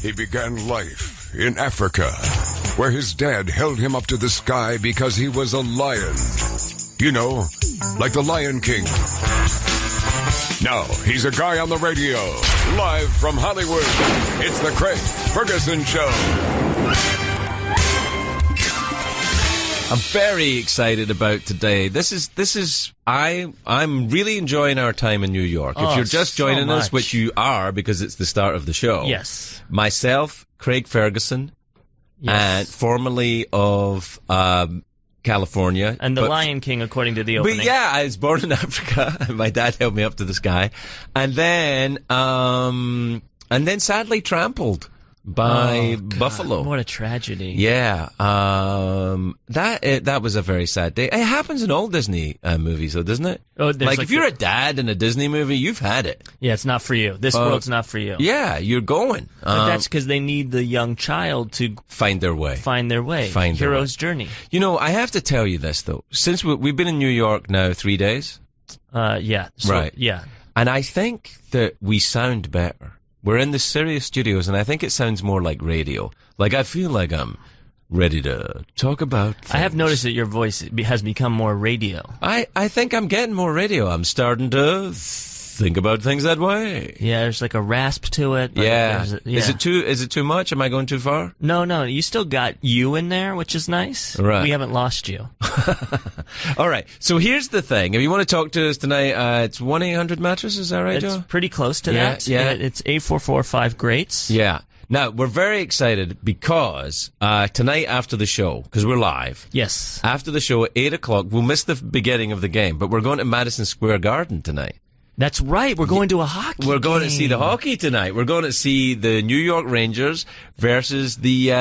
He began life in Africa, where his dad held him up to the sky because he was a lion. You know, like the Lion King. Now, he's a guy on the radio, live from Hollywood. It's the Craig Ferguson Show. I'm very excited about today. I'm really enjoying our time in New York. If you're just joining us, which you are because it's the start of the show. Yes. Myself, Craig Ferguson, and formerly of California. And the Lion King, according to the opening. But yeah, I was born in Africa. My dad held me up to the sky. And then sadly trampled by buffalo. What a tragedy. Yeah. That was a very sad day. It happens in all Disney movies, though, doesn't it? Oh, like if you're a dad in a Disney movie, you've had it. Yeah, it's not for you. This world's not for you. Yeah, you're going. But that's because they need the young child to find their way. Hero's journey. You know, I have to tell you this, though. Since we've been in New York now 3 days. Yeah. Right. Yeah. And I think that we sound better. We're in the Sirius studios, and I think it sounds more like radio. Like, I feel like I'm ready to talk about things. I have noticed that your voice has become more radio. I think I'm getting more radio. I'm starting to think about things that way. Yeah, there's like a rasp to it. Yeah. Is it too much? Am I going too far? No. You still got you in there, which is nice. Right. We haven't lost you. All right. So here's the thing. If you want to talk to us tonight, it's 1-800-Mattress. Is that right, Joe? It's pretty close to that. Yeah. It's 844-5-GREATS. Yeah. Now, we're very excited because tonight after the show, because we're live. Yes. After the show at 8 o'clock, we'll miss the beginning of the game, but we're going to Madison Square Garden tonight. That's right. We're going to a hockey We're going game. to see the hockey tonight. We're going to see the New York Rangers versus the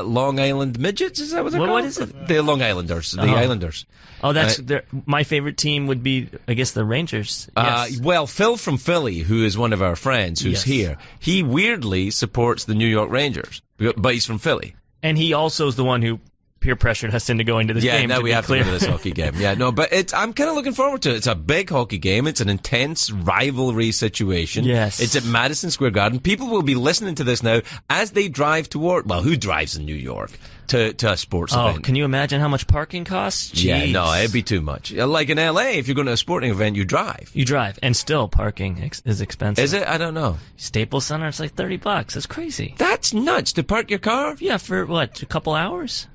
Long Island Midgets. Is that what they're called? What is it? The Long Islanders. The Islanders. Oh, that's my favorite team would be, I guess, the Rangers. Yes. Well, Phil from Philly, who is one of our friends who's here, he weirdly supports the New York Rangers, but he's from Philly. And he also is the one who peer pressured us into going to this game. Yeah, now we have to go to this hockey game. Yeah, no, but I'm kind of looking forward to it. It's a big hockey game. It's an intense rivalry situation. Yes. It's at Madison Square Garden. People will be listening to this now as they drive toward, well, who drives in New York to a sports event? Oh, can you imagine how much parking costs? Jeez. Yeah, no, it'd be too much. Like in L.A., if you're going to a sporting event, you drive. You drive, and still parking is expensive. Is it? I don't know. Staples Center, it's like $30. That's crazy. That's nuts to park your car? Yeah, for what, a couple hours?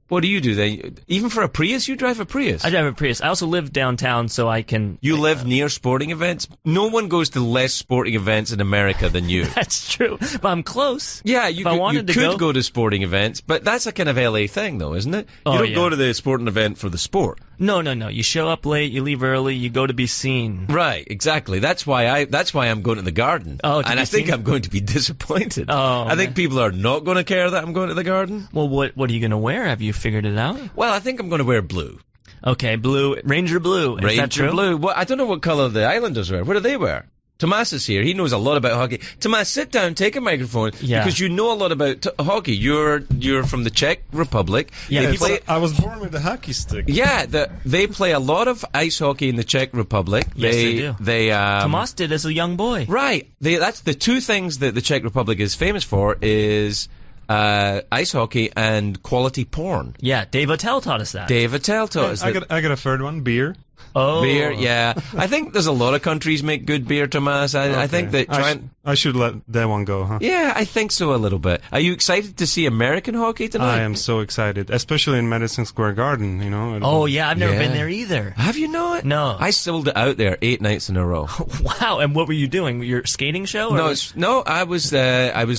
What do you do then? Even for a Prius, you drive a Prius? I drive a Prius. I also live downtown, so I can... You live near sporting events? No one goes to less sporting events in America than you. That's true, but I'm close. Yeah, you could go to sporting events, but that's a kind of LA thing, though, isn't it? You don't go to the sporting event for the sport. No. You show up late, you leave early, you go to be seen. Right, exactly. That's why I'm going to the Garden. Oh, and I think I'm going to be disappointed. Oh, I think people are not going to care that I'm going to the Garden. Well, what are you going to wear? Have you figured it out? Well, I think I'm going to wear blue. Okay, blue. Ranger blue. Is that true? Blue. Well, I don't know what color the Islanders wear. What do they wear? Tomas is here. He knows a lot about hockey. Tomas, sit down, take a microphone, because you know a lot about hockey. You're from the Czech Republic. Yeah, I was born with a hockey stick. Yeah, they play a lot of ice hockey in the Czech Republic. Yes, they do. Tomas did as a young boy. Right. That's the two things that the Czech Republic is famous for is ice hockey and quality porn. Yeah, Dave Attell taught us that. Dave Attell taught us that. I got a third one, beer. Oh. Beer, yeah. I think there's a lot of countries make good beer, Tomas. I think that I should let that one go, huh? Yeah, I think so a little bit. Are you excited to see American hockey tonight? I am so excited, especially in Madison Square Garden, you know. Oh, yeah, I've never been there either. Have you not? No. I sold it out there 8 nights in a row. Wow, and what were you doing? Your skating show? No, I was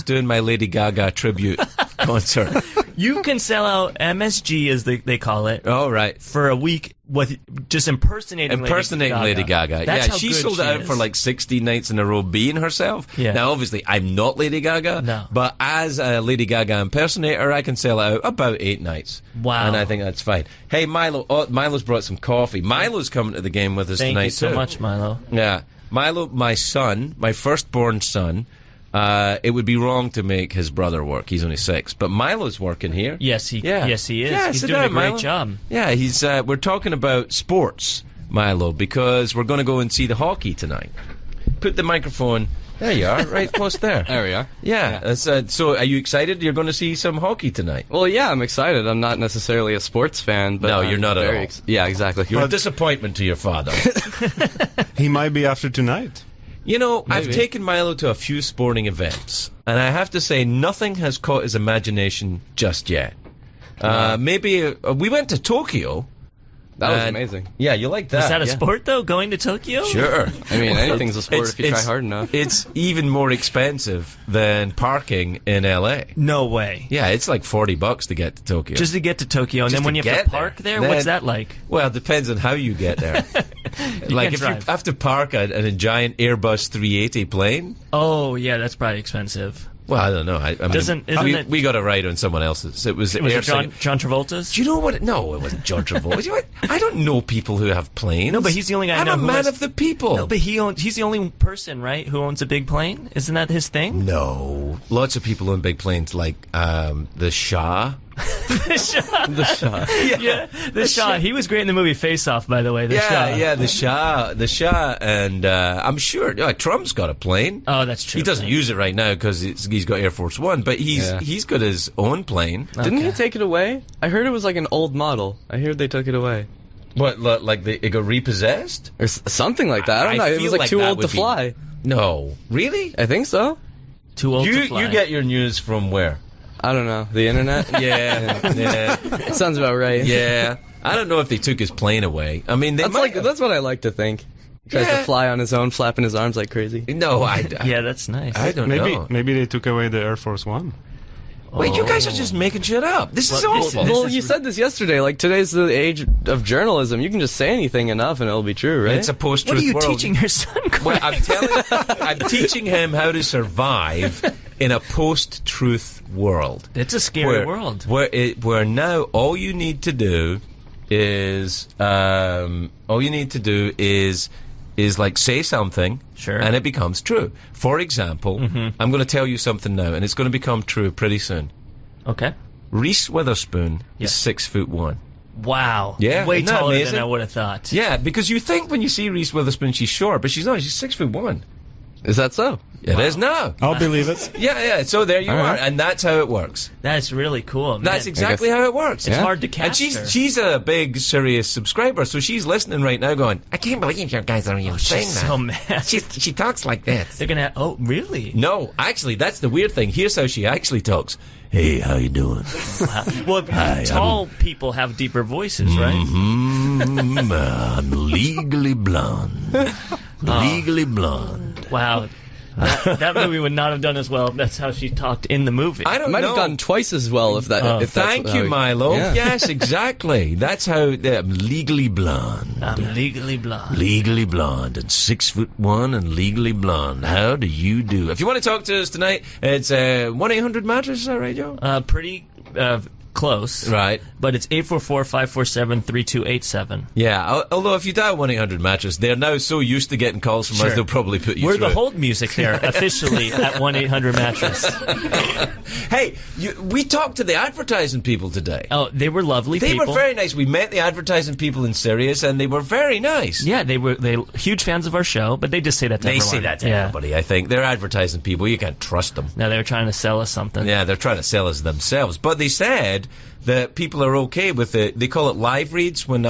doing my Lady Gaga tribute concert. You can sell out MSG, as they call it. Oh, right. For a week with just impersonating Lady Gaga. That's how she good sold it out for like 60 nights in a row being herself. Yeah. Now, obviously, I'm not Lady Gaga. No. But as a Lady Gaga impersonator, I can sell it out about 8 nights. Wow. And I think that's fine. Hey, Milo. Oh, Milo's brought some coffee. Milo's coming to the game with us tonight, Thank you so too. much, Milo. Yeah. Milo, my son, my firstborn son, it would be wrong to make his brother work. He's only 6. But Milo's working here. Yes, he is. Yeah, he's doing a great job. Yeah, he's. We're talking about sports, Milo, because we're going to go and see the hockey tonight. Put the microphone There you are, right close there. There we are. Yeah. So are you excited? You're going to see some hockey tonight? Well, yeah, I'm excited. I'm not necessarily a sports fan, but No, you're not at all. Yeah, exactly. You're a disappointment to your father. He might be after tonight. You know, Maybe. I've taken Milo to a few sporting events, and I have to say nothing has caught his imagination just yet. Maybe we went to Tokyo. That was amazing. Yeah, you like that. Is that a sport, though, going to Tokyo? Sure. I mean, anything's a sport if you try hard enough. It's even more expensive than parking in LA. No way. Yeah, it's like $40 to get to Tokyo. Just to get to Tokyo, and Just then when to you have get to park there, what's that like? Well, it depends on how you get there. Like can't if drive. you have to park a giant Airbus 380 plane. Oh, yeah, that's probably expensive. Well, I don't know. I mean, Isn't it- we got a ride on someone else's. It was Was Air it John Sing- Travolta's? Do you know what? No, it wasn't John Travolta. You know what? I don't know people who have planes. No, but he's the only guy I I'm know a who man has- of the people. No, but he's the only person, right, who owns a big plane? Isn't that his thing? No. Lots of people own big planes, like the Shah. The Shah. The shot. Yeah, the Shah. He was great in the movie Face Off, by the way. The Shah. Yeah, the Shah, and I'm sure Trump's got a plane. Oh, that's true. He doesn't use it right now because he's got Air Force One, but he's got his own plane. Didn't he Okay. take it away? I heard it was like an old model. I heard they took it away. What, like it got repossessed? Or something like that. I don't know. It feel was like too that old to would be- fly. No, really? I think so. Too old to fly. You get your news from where? I don't know. The internet? Yeah. Sounds about right. Yeah. I don't know if they took his plane away. I mean, That's what I like to think. Tries to fly on his own, flapping his arms like crazy. No, Yeah, that's nice. I don't know. Maybe they took away the Air Force One. Wait, you guys are just making shit up. This is awful. Well, you said this yesterday. Like, today's the age of journalism. You can just say anything enough and it'll be true, right? It's a post-truth What are you world. teaching your son, Well, Quinn? I'm teaching him how to survive in a post-truth world. It's a scary world. Where now all you need to do is like say something, Sure. and it becomes true. For example, I'm going to tell you something now, and it's going to become true pretty soon. Okay. Reese Witherspoon Yeah. is 6'1". Wow. Yeah, Way isn't that taller amazing? than I would have thought. Yeah, because you think when you see Reese Witherspoon she's short, but she's not. She's 6'1". Is that so? It is now. I'll believe it. Yeah. So there you All are, right. and that's how it works. That's really cool, man. That's exactly how it works. It's Yeah. hard to And catch her. she's a big, serious subscriber, so she's listening right now going, I can't believe you guys are even saying She's that. so mad. She talks like this. They're gonna. Oh, really? No, actually, that's the weird thing. Here's how she actually talks. Hey, how you doing? Well, tall people have deeper voices, right? I'm legally blonde. Legally blonde. Wow. That movie would not have done as well if that's how she talked in the movie. I don't Might know. have done twice as well if that. Oh. if that's Thank how you, Milo. Yeah. Yes, exactly. That's how I'm legally blonde. I'm legally blonde. Legally blonde and 6'1" and legally blonde. How do you do? If you want to talk to us tonight, it's 1-800-Mattress. Is that right, Joe? Pretty close. Right. But it's 844-547-3287. Yeah. Although if you dial 1-800-Mattress, they're now so used to getting calls from us, Sure. they'll probably put you We're through the it. hold music there officially at 1-800-Mattress. Hey, we talked to the advertising people today. Oh, they were lovely They people. were very nice. We met the advertising people in Sirius, and they were very nice. Yeah, they huge fans of our show, but they just say that to They everyone. say that to Yeah. everybody, I think. They're advertising people. You can't trust them. No, they were trying to sell us something. Yeah, they're trying to sell us themselves. But they said that people are okay with it. They call it live reads when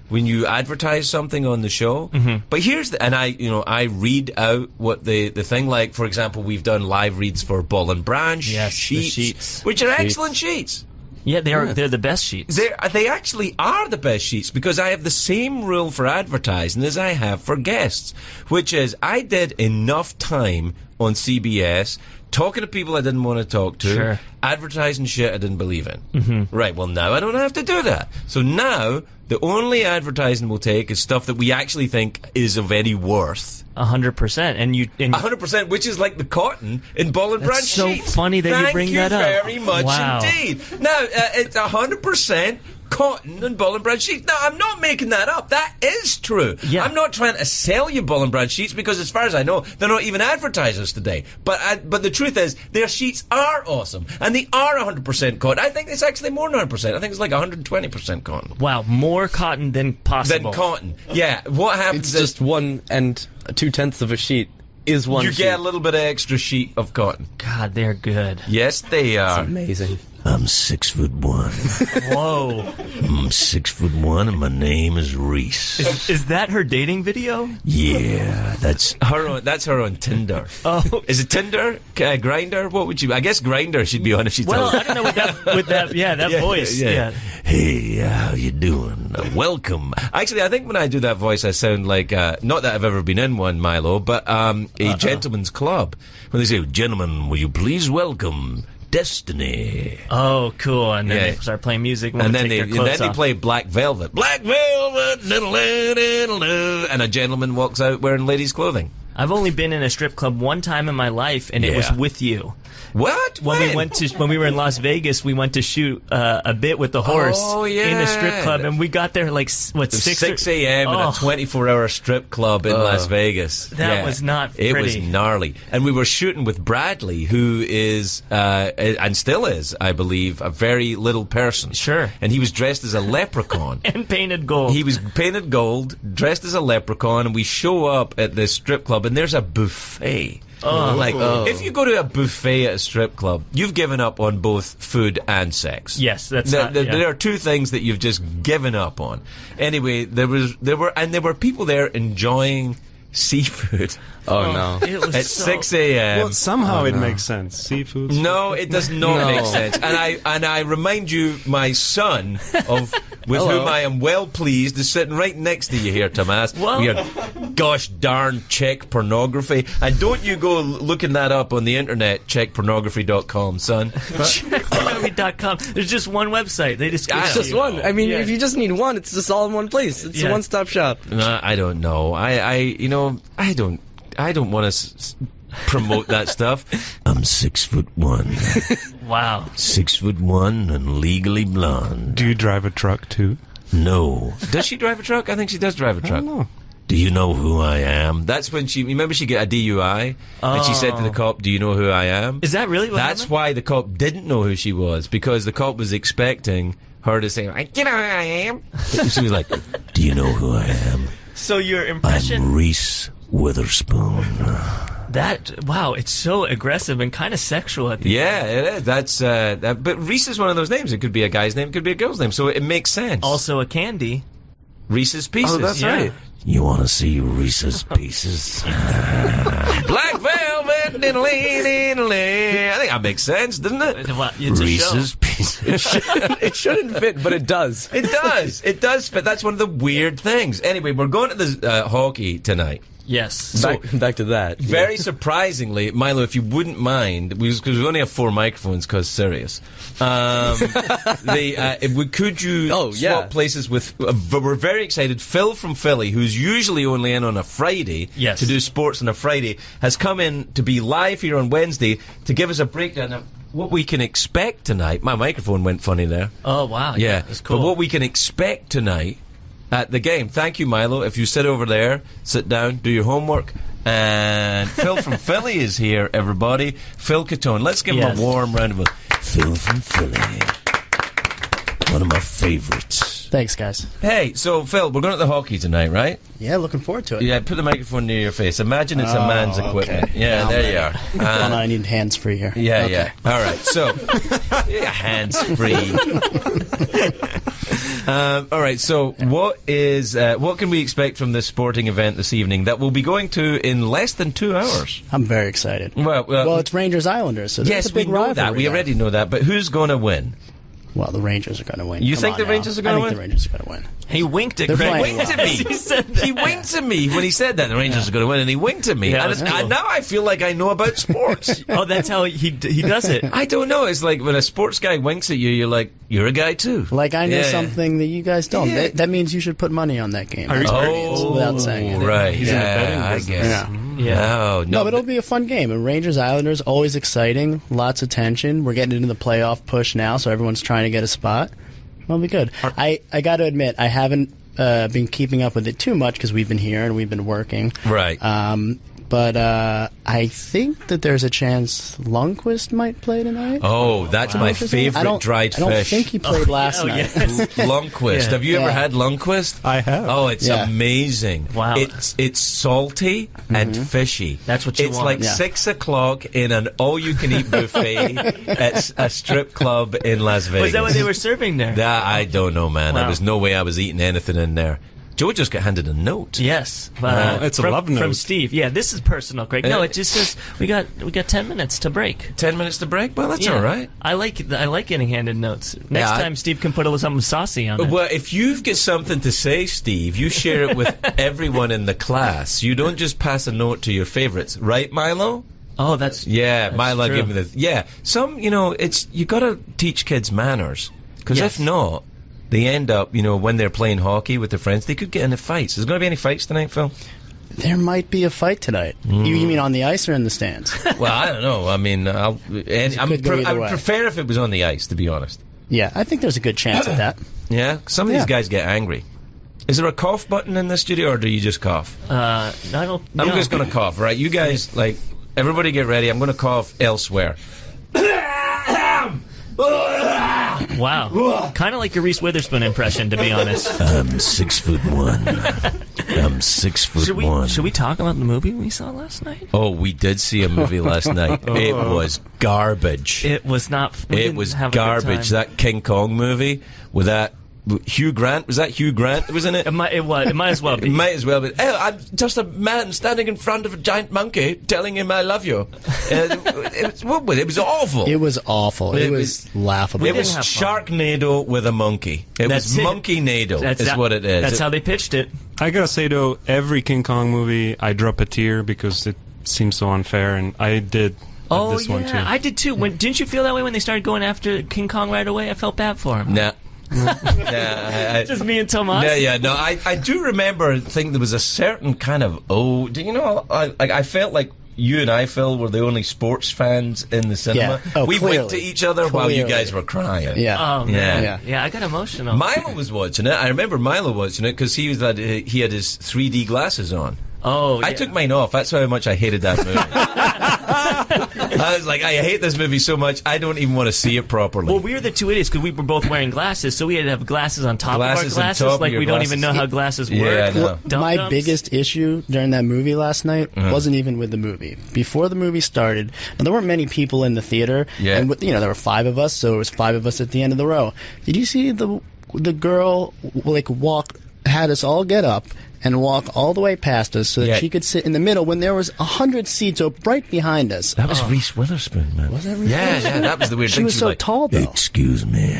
when you advertise something on the show. Mhm. But here's I read out what the thing, like, for example, we've done live reads for Ball and Branch Yes, the sheets. which are excellent sheets. Yeah, they're the best sheets. They actually are the best sheets, because I have the same rule for advertising as I have for guests, which is I did enough time on CBS talking to people I didn't want to talk to, Sure. advertising shit I didn't believe in. Mhm. Right, well, now I don't have to do that. So now the only advertising we'll take is stuff that we actually think is of any worth. 100%. And 100%, which is like the cotton in Ball and That's Branch so sheets. funny that you bring that up. Thank you very much Wow. indeed. Now, it's 100% cotton and Ball and Branch sheets. Now, I'm not making that up. That is true. Yeah. I'm not trying to sell you Ball and Branch sheets, because as far as I know, they're not even advertisers today. But the truth is, their sheets are awesome, and they are 100% cotton. I think it's actually more than 100%. I think it's like 120% cotton. wow, more cotton than possible. Than cotton. Yeah, what happens It's is... just 1 and 2/10 of a sheet. is one You sheet. get a little bit of extra sheet of cotton. God, they're good. Yes, they are. Amazing. I'm 6'1". Whoa. I'm 6'1", and my name is Reese. Is that her dating video? Yeah, that's That's her on Tinder. Oh. Is it Tinder? Grinder? What would you? I guess Grinder she'd be on if she Well, told. I don't know with that Yeah, voice. yeah. Yeah. Hey, how you doing? Welcome. Actually, I think when I do that voice, I sound like not that I've ever been in one, Milo, but a gentleman's club. When they say, "Gentlemen, will you please welcome Destiny?" Oh, cool. And then Yeah. they start playing music. And then they off. play Black Velvet. Black Velvet, diddle-doo, diddle-doo, and a gentleman walks out wearing ladies' clothing. I've only been in a strip club one time in my life, and it was Yeah. with you. What? When we were in Las Vegas, we went to shoot a bit with the horse Oh, yeah. in a strip club, and we got there like 6 a.m. in a Oh. 24-hour strip club in Las Vegas. That was not It pretty. was gnarly. And we were shooting with Bradley, who is, and still is, I believe, a very little person. Sure. And he was dressed as a leprechaun. and painted gold. He was painted gold, dressed as a leprechaun, and we show up at this strip club, and there's a buffet. If you go to a buffet at a strip club, you've given up on both food and sex. Yes, that's There are two things that you've just given up on. Anyway, there were people there enjoying seafood Oh, no. It was at so, 6 a.m. Well, somehow it makes sense. Seafood. No, it does not No. make sense. And I remind you, my son, with whom I am well pleased, is sitting right next to you here, Tomas. Well- Weird, gosh darn Czech pornography. And don't you go looking that up on the internet, czechpornography.com, son. Checkpornography.com. There's just one website. They just I It's don't just one. I mean, Yeah. if you just need one, it's just all in one place. It's Yeah. a one-stop shop. I don't know. I don't want to promote that stuff. I'm 6'1". Wow. 6'1" and legally blonde. Do you drive a truck too? No. Does she drive a truck? I think she does drive a I truck. don't know. Do you know who I am? That's when remember she got a DUI, and she said to the cop, "Do you know who I am?" Is that really what That's happened? why the cop didn't know who she was, because the cop was expecting her to say, "You know who I am." She was like, do you know who I am? So your impression... I'm Reese Witherspoon. Wow, it's so aggressive and kind of sexual at the Yeah, it is. That's but Reese is one of those names. It could be a guy's name, it could be a girl's name, so it makes sense. Also a candy. Reese's Pieces. Oh, that's Yeah. right. You want to see Reese's Pieces? Black Velvet. I think that makes sense, doesn't it? It's a Reese's show. Pieces. It shouldn't fit, but it does. It does. It does fit. That's one of the weird things. Anyway, we're going to the hockey tonight. Yes. Back to that. Very surprisingly, Milo, if you wouldn't mind, because we only have 4 microphones, because serious. Could you swap places with? We're very excited. Phil from Philly, who's usually only in on a Friday to do sports on a Friday, has come in to be live here on Wednesday to give us a breakdown of what we can expect tonight. My microphone went funny there. Oh, wow. Yeah, That's cool. But what we can expect tonight at the game. Thank you, Milo. If you sit over there, sit down, do your homework. And Phil from Philly is here, everybody. Phil Catone. Let's give him a warm round of applause. Phil from Philly. One of my favorites. Thanks, guys. Hey, so Phil, we're going to the hockey tonight, right? Yeah, looking forward to it. Yeah, put the microphone near your face. Imagine it's a man's equipment. okay. Yeah, Now there I'm you are. Hold on, I need hands free here. Yeah, Okay. yeah. All right, so hands free. All right, so what can we expect from this sporting event this evening that we'll be going to in less than 2 hours? I'm very excited. Well, it's Rangers Islanders, so yes, there's a big we know rivalry that. We there. already know that. But who's going to win? Well, the Rangers are going to win. You Come think on the now. Rangers are gonna I think win? the Rangers are going to win. He winked at They're Craig. playing Winked well. at me. He said that. He winked at me when he said that the Rangers are going to win, and he winked at me. Yeah, and that's cool. now I feel like I know about sports. Oh, that's how he does it. I don't know. It's like when a sports guy winks at you, you're like, you're a guy too. Like, I know Yeah. something that you guys don't. Yeah. That means you should put money on that game. Are you- That's what it means, without saying it. right. He's in the yeah, betting I business. guess. Yeah. No, No, but it'll be a fun game. And Rangers Islanders, always exciting, lots of tension. We're getting into the playoff push now, so everyone's trying to get a spot. It'll be good. I got to admit, I haven't been keeping up with it too much because we've been here and we've been working. right. but I think that there's a chance Lundqvist might play tonight. Oh, that's my favorite dried fish. I don't think he played last night. Lundqvist. Have you ever had Lundqvist? I have. Oh, it's amazing. Wow. It's salty and fishy. That's what you want. want. It's like 6 o'clock in an all-you-can-eat buffet at a strip club in Las Vegas. Was that what they were serving there? I don't know, man. Wow. There was no way I was eating anything in there. Joe just got handed a note. Yes, it's a love note from Steve. Yeah, this is personal, Craig. No, it just says we got 10 minutes to break. 10 minutes to break? Well, that's all right. I like getting handed notes. Next time, Steve can put a little something saucy on it. Well, if you've got something to say, Steve, you share it with everyone in the class. You don't just pass a note to your favorites, right, Milo? Oh, that's Milo true. gave me this. Yeah, you got to teach kids manners, because if not, they end up, when they're playing hockey with their friends, they could get into fights. Is there going to be any fights tonight, Phil? There might be a fight tonight. You mean on the ice or in the stands? Well, I don't know. I mean, I would prefer if it was on the ice, to be honest. Yeah, I think there's a good chance of that. Yeah, some of these guys get angry. Is there a cough button in the studio, or do you just cough? I don't. I'm just going to cough, right? You guys, everybody get ready. I'm going to cough elsewhere. Wow. Kind of like your Reese Witherspoon impression, to be honest. I'm 6'1". I'm 6'1". Should we talk about the movie we saw last night? Oh, we did see a movie last night. It was garbage. It was not. It was garbage. That King Kong movie with that Hugh Grant. Was that Hugh Grant? Was in it? It might as well be. It might as well be. Oh, I'm just a man standing in front of a giant monkey telling him I love you. It was awful. It was awful. It was laughable. It was Sharknado with a monkey. It was Monkey-nado is what it is. That's how they pitched it. I gotta say, though, every King Kong movie, I drop a tear because it seems so unfair, and I did this one, too. I did, too. Didn't you feel that way when they started going after King Kong right away? I felt bad for him. Nah. Just me and Tomas. No. I do remember. I think there was a certain kind of I felt like you and I, Phil, were the only sports fans in the cinema. Yeah. We winked to each other while you guys were crying. Yeah. Oh, man. Yeah, I got emotional. Milo was watching it. I remember Milo watching it because he had his 3D glasses on. Oh, I took mine off. That's how much I hated that movie. I was like, I hate this movie so much, I don't even want to see it properly. Well, we were the two idiots because we were both wearing glasses, so we had to have glasses on top of our glasses. Like, we don't even know how glasses work. No. My biggest issue during that movie last night wasn't even with the movie. Before the movie started, and there weren't many people in the theater, and there were 5 of us, so it was 5 of us at the end of the row. Did you see the girl had us all get up and walk all the way past us so that she could sit in the middle when there was 100 seats right behind us? That was Reese Witherspoon, man. Was that Reese? Yeah, that was the weird thing. She was so tall, though. Excuse me,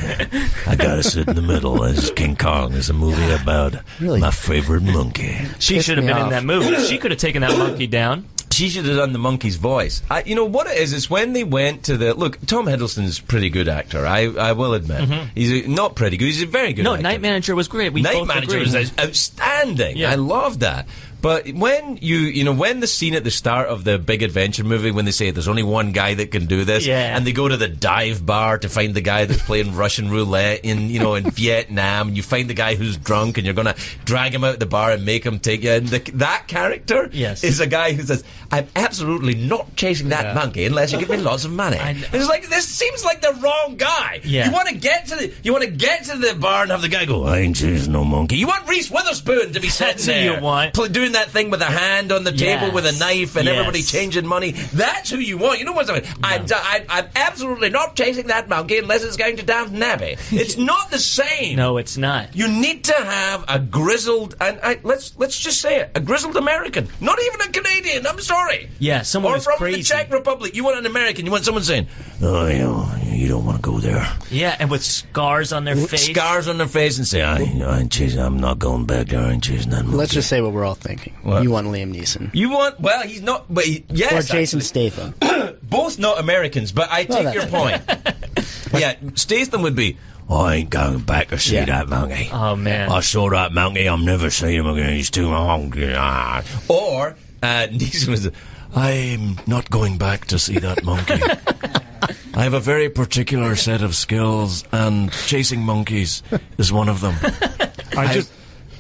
I gotta sit in the middle as King Kong is a movie about my favorite monkey. She should have been in that movie. She could have taken that monkey down. She should have done the monkey's voice. You know what it is? It's when they went to the... Look, Tom Hiddleston's a pretty good actor, I will admit. He's not pretty good. He's a very good actor. Night Manager was great. Night Manager was outstanding. Yeah. I loved that. But when when the scene at the start of the Big Adventure movie, when they say there's only one guy that can do this, and they go to the dive bar to find the guy that's playing Russian roulette in Vietnam, and you find the guy who's drunk, and you're gonna drag him out the bar and make him take you. And that character is a guy who says, "I'm absolutely not chasing that monkey unless you give me lots of money." It's like, this seems like the wrong guy. Yeah. You want to get to the bar and have the guy go, "I ain't chasing no monkey." You want Reese Witherspoon to be sitting there, you want. doing that thing with a hand on the table with a knife and everybody changing money. That's who you want. You know what's I mean? I'm absolutely not chasing that monkey unless it's going to Downton Abbey. It's not the same. No, it's not. You need to have a grizzled, let's just say it, a grizzled American. Not even a Canadian. I'm sorry. Yeah, someone or from crazy. the Czech Republic. You want an American. You want someone saying, "Oh, you don't want to go there." Yeah, and with scars on their face. Scars on their face and say, I ain't chasing. I'm not going back there. I ain't chasing that monkey. Let's just say what we're all thinking. What? You want Liam Neeson. You want, well, he's not, but yes. Or Jason Statham. Both not Americans, but I take your point. Yeah, Statham would be, I ain't going back to see that monkey. Oh, man. I saw that monkey. I'm never seeing him again. He's too hungry. Or, Neeson was, I'm not going back to see that monkey. I have a very particular set of skills, and chasing monkeys is one of them. I just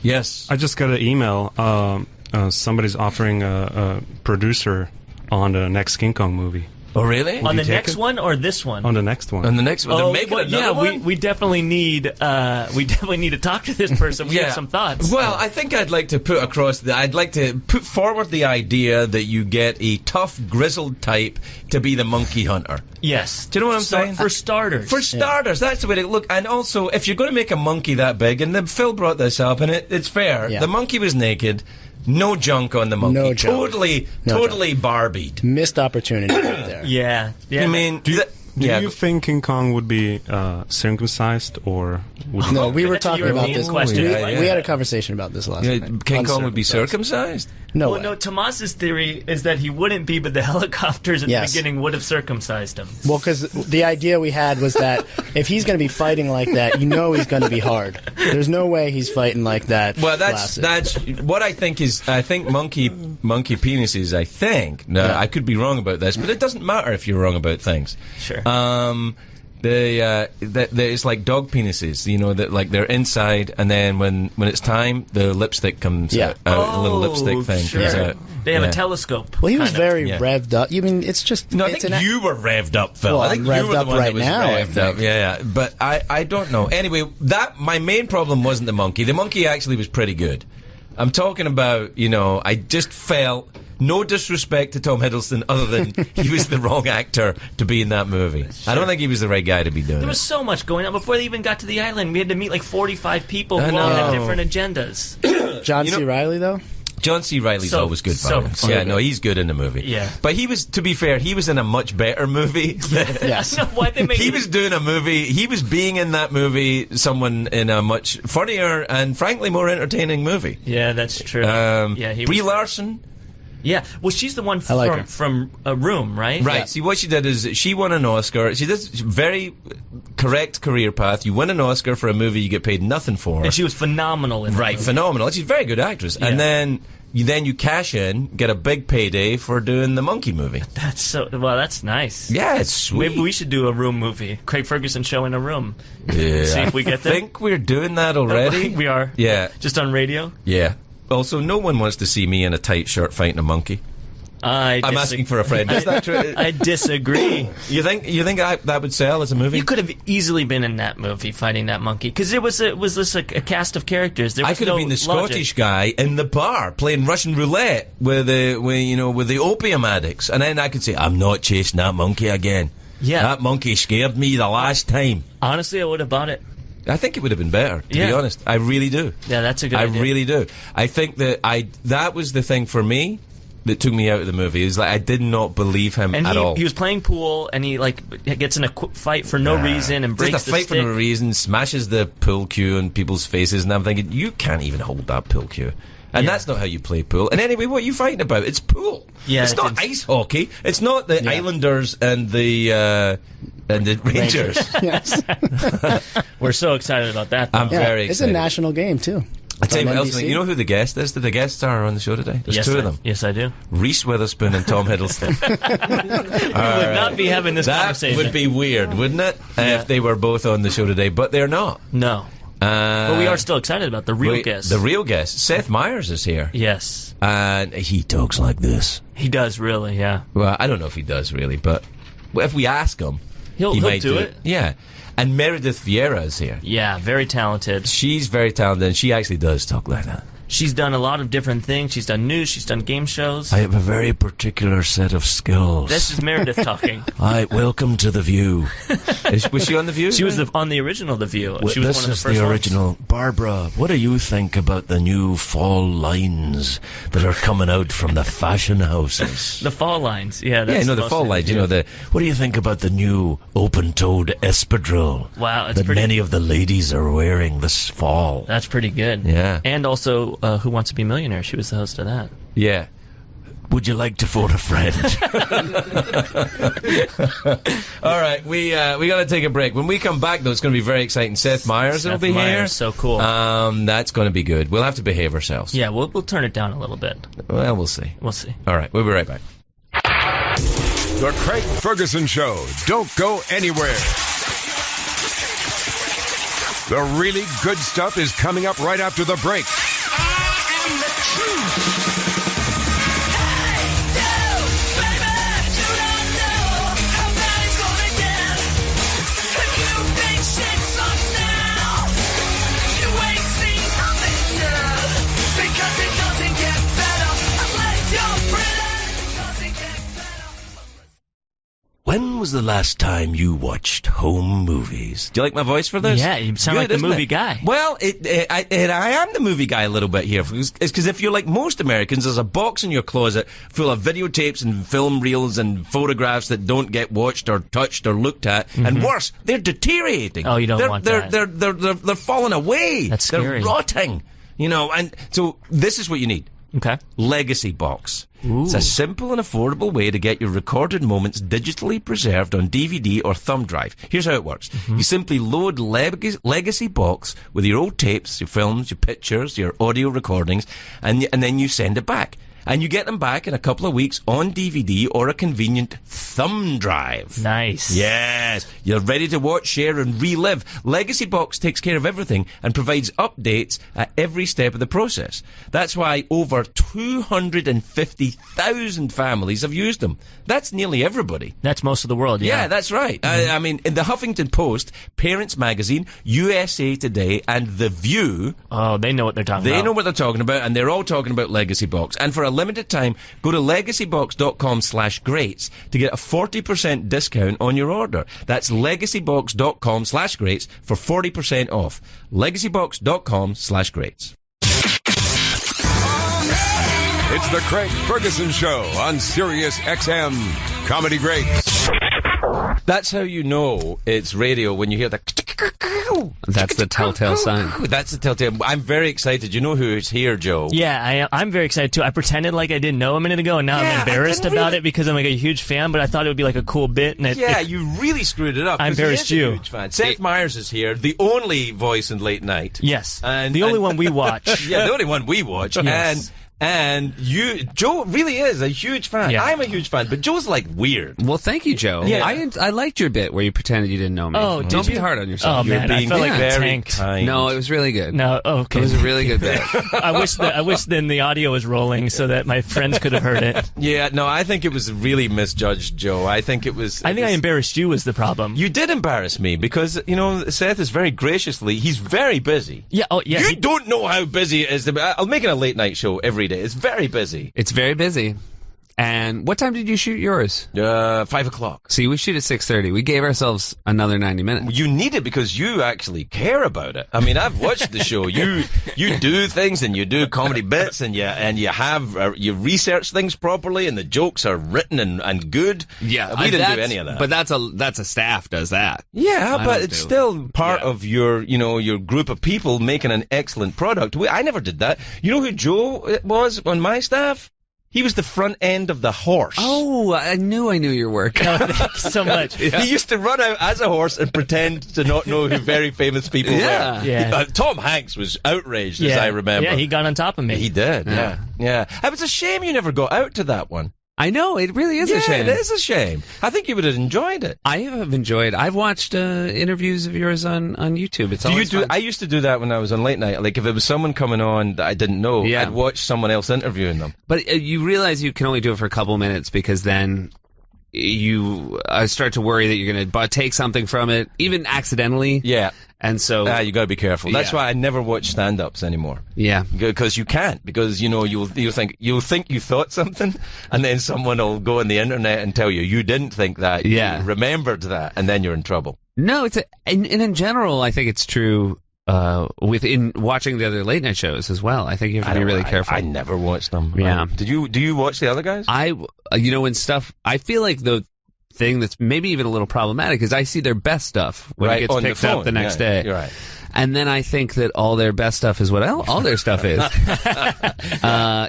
Yes. got an email. somebody's offering a producer on the next King Kong movie. Oh, really? On the next one or this one? On the next one. On the next one. They're making another one? we definitely need to talk to this person. We have some thoughts. Well, I think I'd like to put forward the idea that you get a tough, grizzled type to be the monkey hunter. Yes. Do you know what I'm saying? For starters. For starters, that's the way to look. And also, if you're going to make a monkey that big, and then Phil brought this up, and it's fair. Yeah. The monkey was naked. No junk on the monkey. No junk. Totally Barbied. Missed opportunity right there. Yeah. I mean, do you think King Kong would be circumcised, or would No, we were talking about this question. We had a conversation about this last night. King Kong would be circumcised? No. Well, no. Tomas's theory is that he wouldn't be, but the helicopters at the beginning would have circumcised him. Well, because the idea we had was that if he's going to be fighting like that, he's going to be hard. There's no way he's fighting like that. Well, that's what I think is. I think monkey penises. I think. No, I could be wrong about this, but it doesn't matter if you're wrong about things. Sure. It's like dog penises, that like they're inside, and then when it's time, the lipstick comes out. A little lipstick thing comes out. They have a telescope. Well, he was very revved up. I mean, it's just. No, I think you were revved up, Phil. Well, I think I'm you were the revved one up that was right now, revved up. Yeah. But I don't know. Anyway, my main problem wasn't the monkey. The monkey actually was pretty good. I'm talking about, I just felt. No disrespect to Tom Hiddleston, other than he was the wrong actor to be in that movie. Sure. I don't think he was the right guy to be doing it. There was so much going on before they even got to the island. We had to meet like 45 people who all had different agendas. John C. Reilly, though? John C. Reilly's always good violence. No, he's good in the movie. Yeah. But to be fair, he was in a much better movie. Yes. He was doing a movie, he was being in that movie, someone in a much funnier and frankly more entertaining movie. Yeah, that's true. Brie Larson. Yeah, well, she's the one from A Room, right? Right. Yeah. See, what she did is she won an Oscar. She did a very correct career path. You win an Oscar for a movie you get paid nothing for. And she was phenomenal in that movie. Phenomenal. She's a very good actress. Yeah. And then you cash in, get a big payday for doing the monkey movie. That's nice. Yeah, it's sweet. Maybe we should do a Room movie. Craig Ferguson show in A Room. Yeah. See if we get there. I think we're doing that already. We are. Yeah. Just on radio? Yeah. Also, no one wants to see me in a tight shirt fighting a monkey. I'm asking for a friend. Is that true? I disagree. You think that would sell as a movie? You could have easily been in that movie fighting that monkey, because it was just a cast of characters. I could have been the Scottish guy in the bar playing Russian roulette with the opium addicts, and then I could say, I'm not chasing that monkey again. Yeah, that monkey scared me the last time. Honestly, I would have bought it. I think it would have been better, to be honest. I really do. Yeah, that's a good idea. I really do. I think that was the thing for me that took me out of the movie. Is like I did not believe him at all. He was playing pool, and he gets in a fight for no reason and breaks just a the fight stick. for no reason, smashes the pool cue in people's faces, and I'm thinking, you can't even hold that pool cue. And that's not how you play pool. And anyway, what are you fighting about? It's pool. Yeah, it's not ice hockey. It's not the Islanders and the Rangers. Yes. We're so excited about that, though. I'm very excited. It's a national game, too. I tell you what else, you know who the guest is? The guests are on the show today. There's two of them. Yes, I do. Reese Witherspoon and Tom Hiddleston. We would not be having this conversation. That would be weird, wouldn't it? If they were both on the show today, but they're not. No. But we are still excited about the real guest. The real guest. Seth Meyers is here. Yes. And he talks like this. He does, really, yeah. Well, I don't know if he does, really, but if we ask him, he might do it. Yeah. And Meredith Vieira is here. Yeah, very talented. She's very talented, and she actually does talk like that. She's done a lot of different things. She's done news. She's done game shows. I have a very particular set of skills. This is Meredith talking. Hi, welcome to The View. Was she on The View? She was on the original The View. Well, she was this one of the is first the ones. original. Barbara, what do you think about the new fall lines that are coming out from the fashion houses? The fall lines, yeah. That's the fall lines. You know What do you think about the new open-toed espadrille? Wow, it's that pretty. Many of the ladies are wearing this fall. That's pretty good. Yeah. And also, Who Wants to Be a Millionaire? She was the host of that. Yeah. Would you like to phone a friend? All right, we got to take a break. When we come back, though, it's going to be very exciting. Seth Meyers will be here. So cool. That's going to be good. We'll have to behave ourselves. Yeah, we'll turn it down a little bit. Well, we'll see. We'll see. All right, we'll be right back. The Craig Ferguson Show. Don't go anywhere. The really good stuff is coming up right after the break. I am the truth. was the last time you watched home movies? Do you like my voice for this? Yeah, you sound like the movie guy. Well, I am the movie guy a little bit here. It's because if you're like most Americans, there's a box in your closet full of videotapes and film reels and photographs that don't get watched or touched or looked at. And worse, they're deteriorating. Oh, you don't want that. They're falling away. That's scary. They're rotting. And so this is what you need. Okay. Legacy Box. Ooh. It's a simple and affordable way to get your recorded moments digitally preserved on DVD or thumb drive. Here's how it works. You simply load Legacy Box with your old tapes, your films, your pictures, your audio recordings, and then you send it back. And you get them back in a couple of weeks on DVD or a convenient thumb drive. Nice. Yes. You're ready to watch, share, and relive. Legacy Box takes care of everything and provides updates at every step of the process. That's why over 250,000 families have used them. That's nearly everybody. That's most of the world, yeah. Yeah, that's right. I mean, in the Huffington Post, Parents Magazine, USA Today, and The View... Oh, they know what they're talking about. They know what they're talking about, and they're all talking about Legacy Box. And for a limited time, go to legacybox.com/greats to get a 40% discount on your order. That's legacybox.com/greats for 40% off. legacybox.com/greats. It's the Craig Ferguson Show on Sirius XM Comedy Greats. That's how you know it's radio, when you hear the... That's the telltale sign. That's the telltale. I'm very excited. You know who's here, Joe? Yeah, I'm very excited too. I pretended like I didn't know a minute ago, and now I'm embarrassed about it because I'm like a huge fan. But I thought it would be like a cool bit. And you really screwed it up. I embarrassed you. Huge fan. Seth Meyers is here, the only voice in late night. Yes, and the only one we watch. Yeah, the only one we watch. Yes. And Joe really is a huge fan. Yeah. I'm a huge fan, but Joe's like weird. Well, thank you, Joe. Yeah. I liked your bit where you pretended you didn't know me. Oh, don't did be you? hard on yourself. Oh, man, I felt like very tanked. kind. No, it was really good. No, okay. It was a really good bit. I wish then the audio was rolling so that my friends could have heard it. Yeah, no, I think it was really misjudged, Joe. I think I embarrassed you was the problem. You did embarrass me because, Seth is very graciously, he's very busy. Yeah, oh, yeah. You don't know how busy it is. I'll make it a late night show every day. It's very busy. It's very busy. And what time did you shoot yours? 5 o'clock. See, we shoot at 6:30. We gave ourselves another 90 minutes. You need it because you actually care about it. I mean, I've watched the show. You do things and you do comedy bits and you have you research things properly and the jokes are written and good. Yeah, we didn't do any of that. But that's a staff does that. Yeah, but it's still part of your group of people making an excellent product. I never did that. You know who Joe was on my staff? He was the front end of the horse. Oh, I knew your work. Oh, thank you so much. Yeah. He used to run out as a horse and pretend to not know who very famous people were. Yeah. Tom Hanks was outraged, as I remember. Yeah, he got on top of me. He did, yeah. It was a shame you never got out to that one. I know, it really is a shame. Yeah, it is a shame. I think you would have enjoyed it. I have enjoyed. I've watched interviews of yours on YouTube. It's always fun. I used to do that when I was on late night. Like if it was someone coming on that I didn't know, I'd watch someone else interviewing them. But you realize you can only do it for a couple minutes because then I start to worry that you're going to take something from it, even accidentally. Yeah. And so you got to be careful. That's why I never watch stand-ups anymore. Yeah, because you can't. Because you'll think you thought something, and then someone will go on the internet and tell you didn't think that. Yeah, you remembered that, and then you're in trouble. No, and in general, I think it's true. Within watching the other late night shows as well, I think you have to be really careful. I never watched them. Yeah. Do you watch the other guys? When stuff. I feel like the thing that's maybe even a little problematic is I see their best stuff when it gets picked up the next day. You're right. And then I think that all their best stuff is what all their stuff is.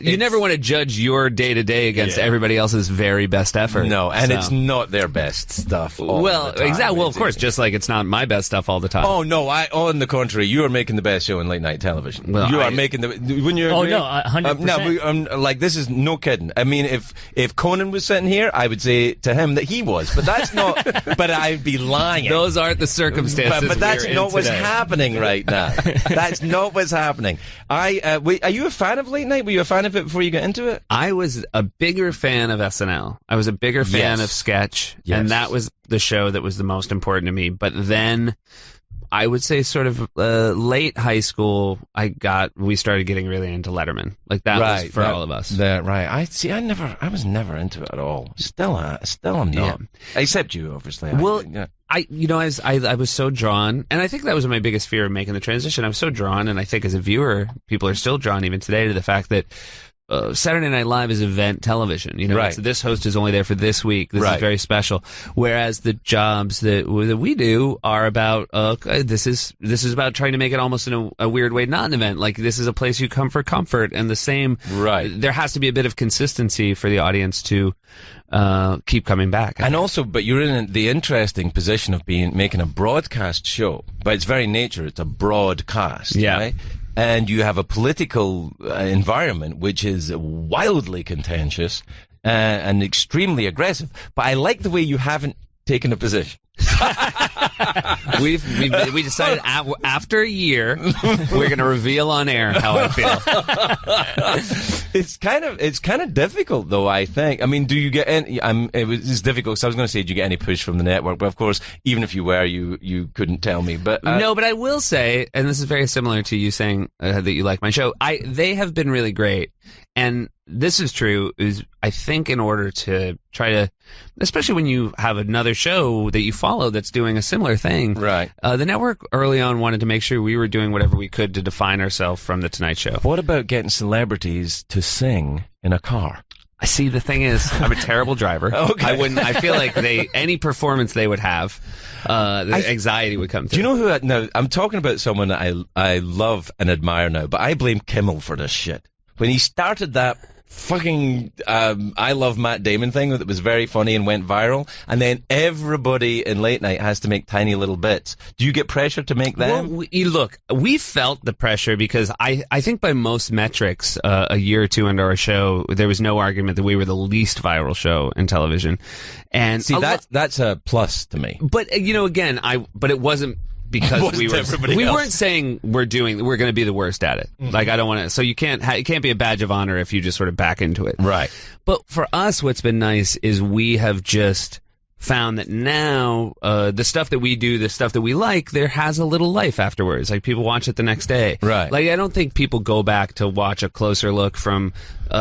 You never want to judge your day-to-day against everybody else's very best effort. No, and it's not their best stuff all the time. Exactly. Well, of course, just like it's not my best stuff all the time. Oh, no, on the contrary, you are making the best show in late-night television. Well, you are making the... Wouldn't you agree? Oh, no, 100%. This is no kidding. I mean, if Conan was sitting here, I would say to him that he was, but that's not... but I'd be lying. Those aren't the circumstances But that's not what's today. happening right now. That's not what's happening. Are you a fan of late night? Were you a fan of it before you got into it? I was a bigger fan of SNL. I was a bigger fan of sketch, and that was the show that was the most important to me. But then I would say sort of late high school, we started getting really into Letterman. Like that was for all of us. Right. I was never into it at all. Still I'm not. Yeah. Except you, obviously. Well, I was so drawn, and I think that was my biggest fear of making the transition. I was so drawn, and I think as a viewer, people are still drawn even today to the fact that Saturday Night Live is event television. Right. So this host is only there for this week. This is very special. Whereas the jobs that we do are about this is about trying to make it almost in a weird way not an event. Like this is a place you come for comfort, and the same. Right. There has to be a bit of consistency for the audience to keep coming back. And also, but you're in the interesting position of making a broadcast show. By its very nature, it's a broadcast. Yeah. Right? And you have a political environment which is wildly contentious and extremely aggressive. But I like the way you haven't taken a position. we decided after a year we're going to reveal on air how I feel. It's kind of difficult though. I think. I mean, do you get any? It's difficult. So I was going to say, do you get any push from the network? But of course, even if you were, you couldn't tell me. But no. But I will say, and this is very similar to you saying that you like my show. They have been really great. And this is true, is I think in order to try to, especially when you have another show that you follow that's doing a similar thing, right? The network early on wanted to make sure we were doing whatever we could to define ourselves from The Tonight Show. What about getting celebrities to sing in a car? I see. The thing is, I'm a terrible driver. Okay. I feel like any performance they would have, the anxiety would come through. Do you know who? Now I'm talking about someone that I love and admire now, but I blame Kimmel for this shit. When he started that fucking I love Matt Damon thing that was very funny and went viral, and then everybody in late night has to make tiny little bits. Do you get pressure to make them? Well, we felt the pressure because I think by most metrics, a year or two into our show, there was no argument that we were the least viral show in television. And see, that's a plus to me. But but it wasn't. Because we weren't saying we're going to be the worst at it. Mm-hmm. Like I don't want to. So you can't be a badge of honor if you just sort of back into it. Right. But for us, what's been nice is we have just found that now the stuff that we do, the stuff that we like, there has a little life afterwards. Like people watch it the next day. Right. Like I don't think people go back to watch a closer look from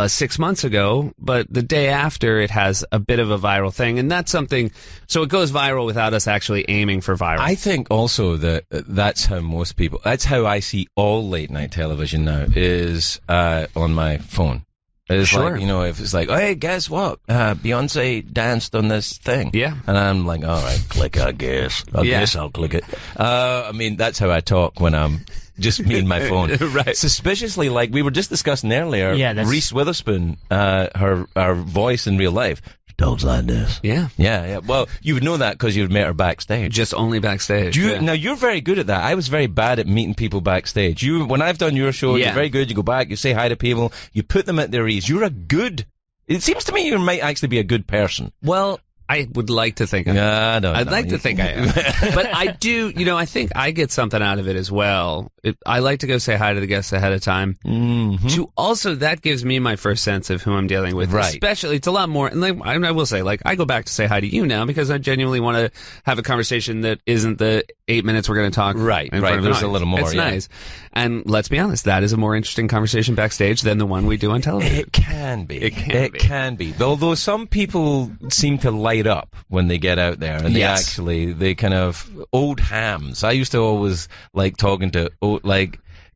6 months ago, but the day after it has a bit of a viral thing, and that's something. So it goes viral without us actually aiming for viral. I think also that's how most people. That's how I see all late night television now is on my phone. It's sure. Like, if it's like, hey, guess what? Beyonce danced on this thing. Yeah. And I'm like, all right, click, I guess. I guess I'll click it. I mean, that's how I talk when I'm just me and my phone. Right. Suspiciously, like we were just discussing earlier, Reese Witherspoon, her voice in real life, talks like this. Yeah. Yeah. Well, you would know that because you'd met her backstage. Just only backstage. Now, you're very good at that. I was very bad at meeting people backstage. When I've done your show, you're very good. You go back, you say hi to people, you put them at their ease. It seems to me you might actually be a good person. Well, I would like to think I am. I'd like to think I am. But I do, I think I get something out of it as well. I like to go say hi to the guests ahead of time. Mm-hmm. That gives me my first sense of who I'm dealing with. Right. Especially, it's a lot more, and I will say, I go back to say hi to you now because I genuinely want to have a conversation that isn't the 8 minutes we're going to talk. Right. There's a little more. It's nice. And let's be honest, that is a more interesting conversation backstage than the one we do on television. It can be. It can be. Although some people seem to light up when they get out there, and they kind of old hams. I used to always like talking to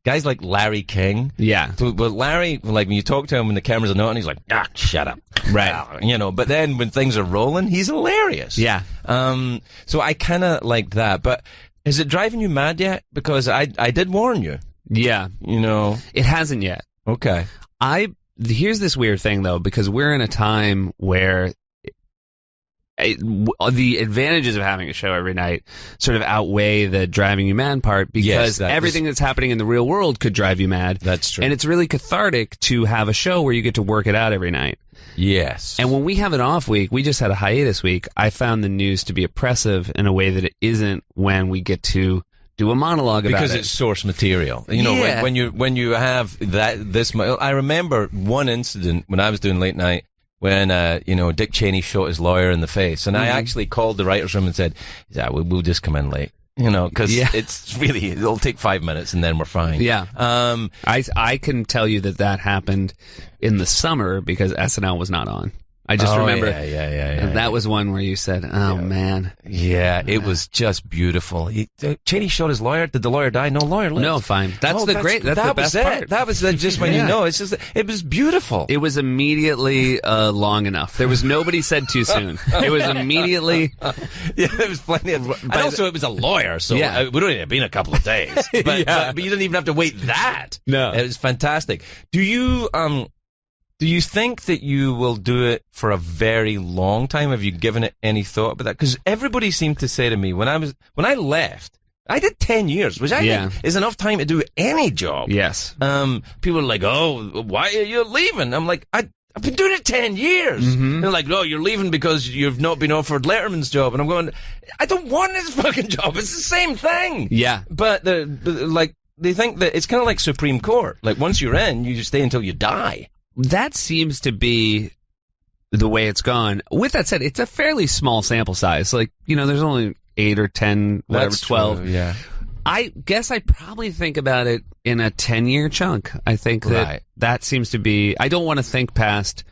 guys like Larry King. Yeah. But Larry, when you talk to him when the cameras are not on, he's like, shut up. Right. But then when things are rolling, he's hilarious. Yeah. So I kind of like that. But is it driving you mad yet? Because I did warn you. Yeah. It hasn't yet. Okay. Here's this weird thing, though, because we're in a time where the advantages of having a show every night sort of outweigh the driving you mad part, because everything that's happening in the real world could drive you mad. That's true. And it's really cathartic to have a show where you get to work it out every night. Yes. And when we have an off week, we just had a hiatus week, I found the news to be oppressive in a way that it isn't when we get to do a monologue about it. Because it's source material. When you have I remember one incident when I was doing late night when Dick Cheney shot his lawyer in the face, and I actually called the writers' room and said, we'll just come in late. You know, because it's really, it'll take 5 minutes and then we're fine. Yeah. I can tell you that happened in the summer because SNL was not on. I just remember that was one where you said, man. Yeah, it was just beautiful. Cheney shot his lawyer. Did the lawyer die? No, lawyer lived. No, fine. That's the best part. That was just when you know. It's just, it was beautiful. It was immediately long enough. There was nobody said too soon. It was immediately. Yeah, there was plenty of. And also, it was a lawyer, so it would only have been a couple of days. But you didn't even have to wait that. No. It was fantastic. Do you think that you will do it for a very long time? Have you given it any thought about that? Because everybody seemed to say to me when I left, I did 10 years, which I think is enough time to do any job. Yes. People are like, "Oh, why are you leaving?" I'm like, I've been doing it 10 years. Mm-hmm. They're like, "No, you're leaving because you've not been offered Letterman's job." And I'm going, I don't want this fucking job. It's the same thing. Yeah. But they think that it's kind of like Supreme Court. Like once you're in, you just stay until you die. That seems to be the way it's gone. With that said, it's a fairly small sample size. Like, there's only 8 or 10, whatever, That's 12. True, yeah. I guess I probably think about it in a 10-year chunk. I think that seems to be... I don't want to think past...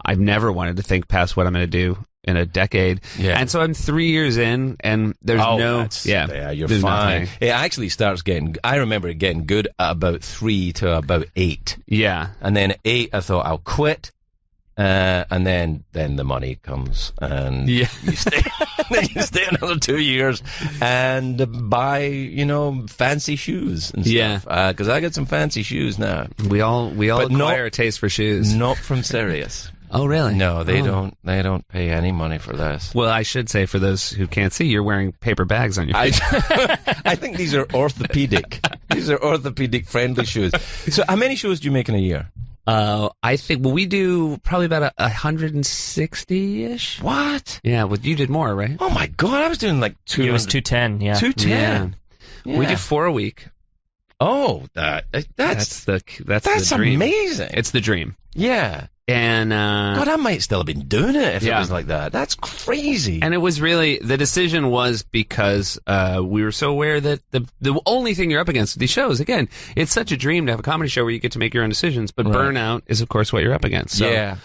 I've never wanted to think past what I'm going to do in a decade. Yeah. And so I'm 3 years in, and there's you're fine. Nothing. It actually starts getting, I remember it getting good at about 3 to about 8. Yeah. And then at 8, I thought I'll quit. And then the money comes, and you stay. Then you stay another 2 years and buy, fancy shoes and stuff. Because I got some fancy shoes now. We all acquire a taste for shoes. Not from Sirius. Oh, really? No, they don't. They don't pay any money for this. Well, I should say, for those who can't see, you're wearing paper bags on your feet. I think these are orthopedic. These are orthopedic friendly shoes. So, how many shows do you make in a year? I think we do probably about 160-ish. What? Yeah, well, you did more, right? Oh my God, I was doing like 200. It was 210. Yeah, 210. Yeah. We do 4 a week. Oh, that's the dream. Amazing. It's the dream. Yeah. And God, I might still have been doing it if it was like that. That's crazy. And it was really, the decision was because we were so aware that the only thing you're up against with these shows, again, it's such a dream to have a comedy show where you get to make your own decisions, but burnout is, of course, what you're up against. So. Yeah.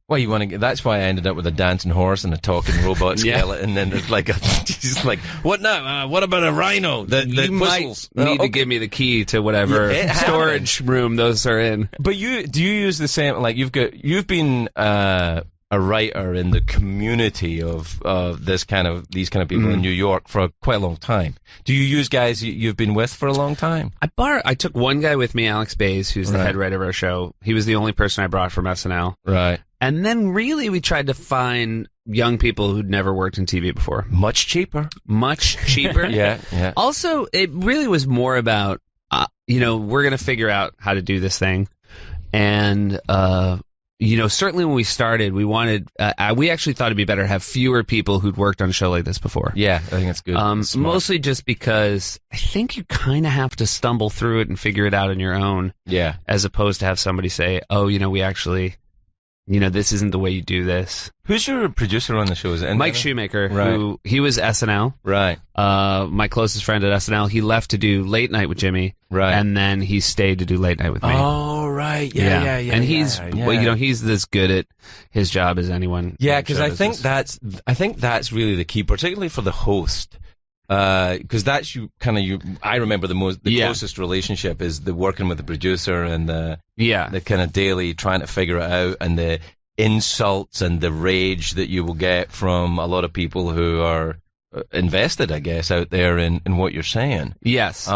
Well, you want to get, that's why I ended up with a dancing horse and a talking robot skeleton, and there's like just like, what now? What about a rhino? You might need to give me the key to whatever storage room those are in. But do you use the same, like you've been a writer in the community of these kind of people in New York for quite a long time. Do you use guys you've been with for a long time? I took one guy with me, Alex Bays, who's the head writer of our show. He was the only person I brought from SNL. Right. And then really we tried to find young people who'd never worked in TV before. Much cheaper. Yeah. Also, it really was more about, we're going to figure out how to do this thing. And, certainly when we started, we wanted, we actually thought it'd be better to have fewer people who'd worked on a show like this before. Yeah, I think that's good. Mostly just because I think you kind of have to stumble through it and figure it out on your own. Yeah. As opposed to have somebody say, we actually... this isn't the way you do this. Who's your producer on the show? Is it Mike Shoemaker, who he was SNL. Right. My closest friend at SNL. He left to do Late Night with Jimmy. Right. And then he stayed to do Late Night with me. Oh, right. Yeah. And he's he's as good at his job as anyone. Yeah, because I think that's really the key, particularly for the host. Because that's I remember the closest relationship is the working with the producer and the kind of daily trying to figure it out, and the insults and the rage that you will get from a lot of people who are invested, I guess, out there in what you're saying. Yes.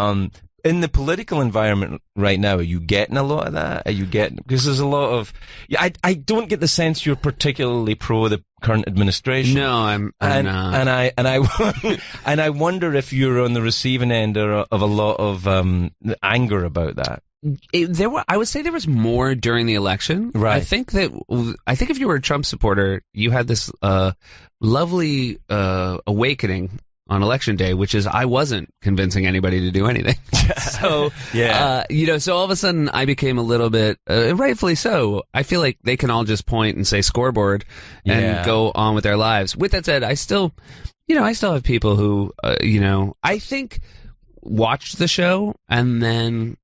In the political environment right now, are you getting a lot of that? Because there's a lot of... I don't get the sense you're particularly pro the current administration. No, I'm not. And I wonder if you're on the receiving end of a lot of anger about that. I would say there was more during the election. Right. I think if you were a Trump supporter, you had this lovely awakening on election day, which is I wasn't convincing anybody to do anything. So, so all of a sudden I became a little bit, rightfully so, I feel like they can all just point and say scoreboard and go on with their lives. With that said, I still, I still have people who, I think watched the show and then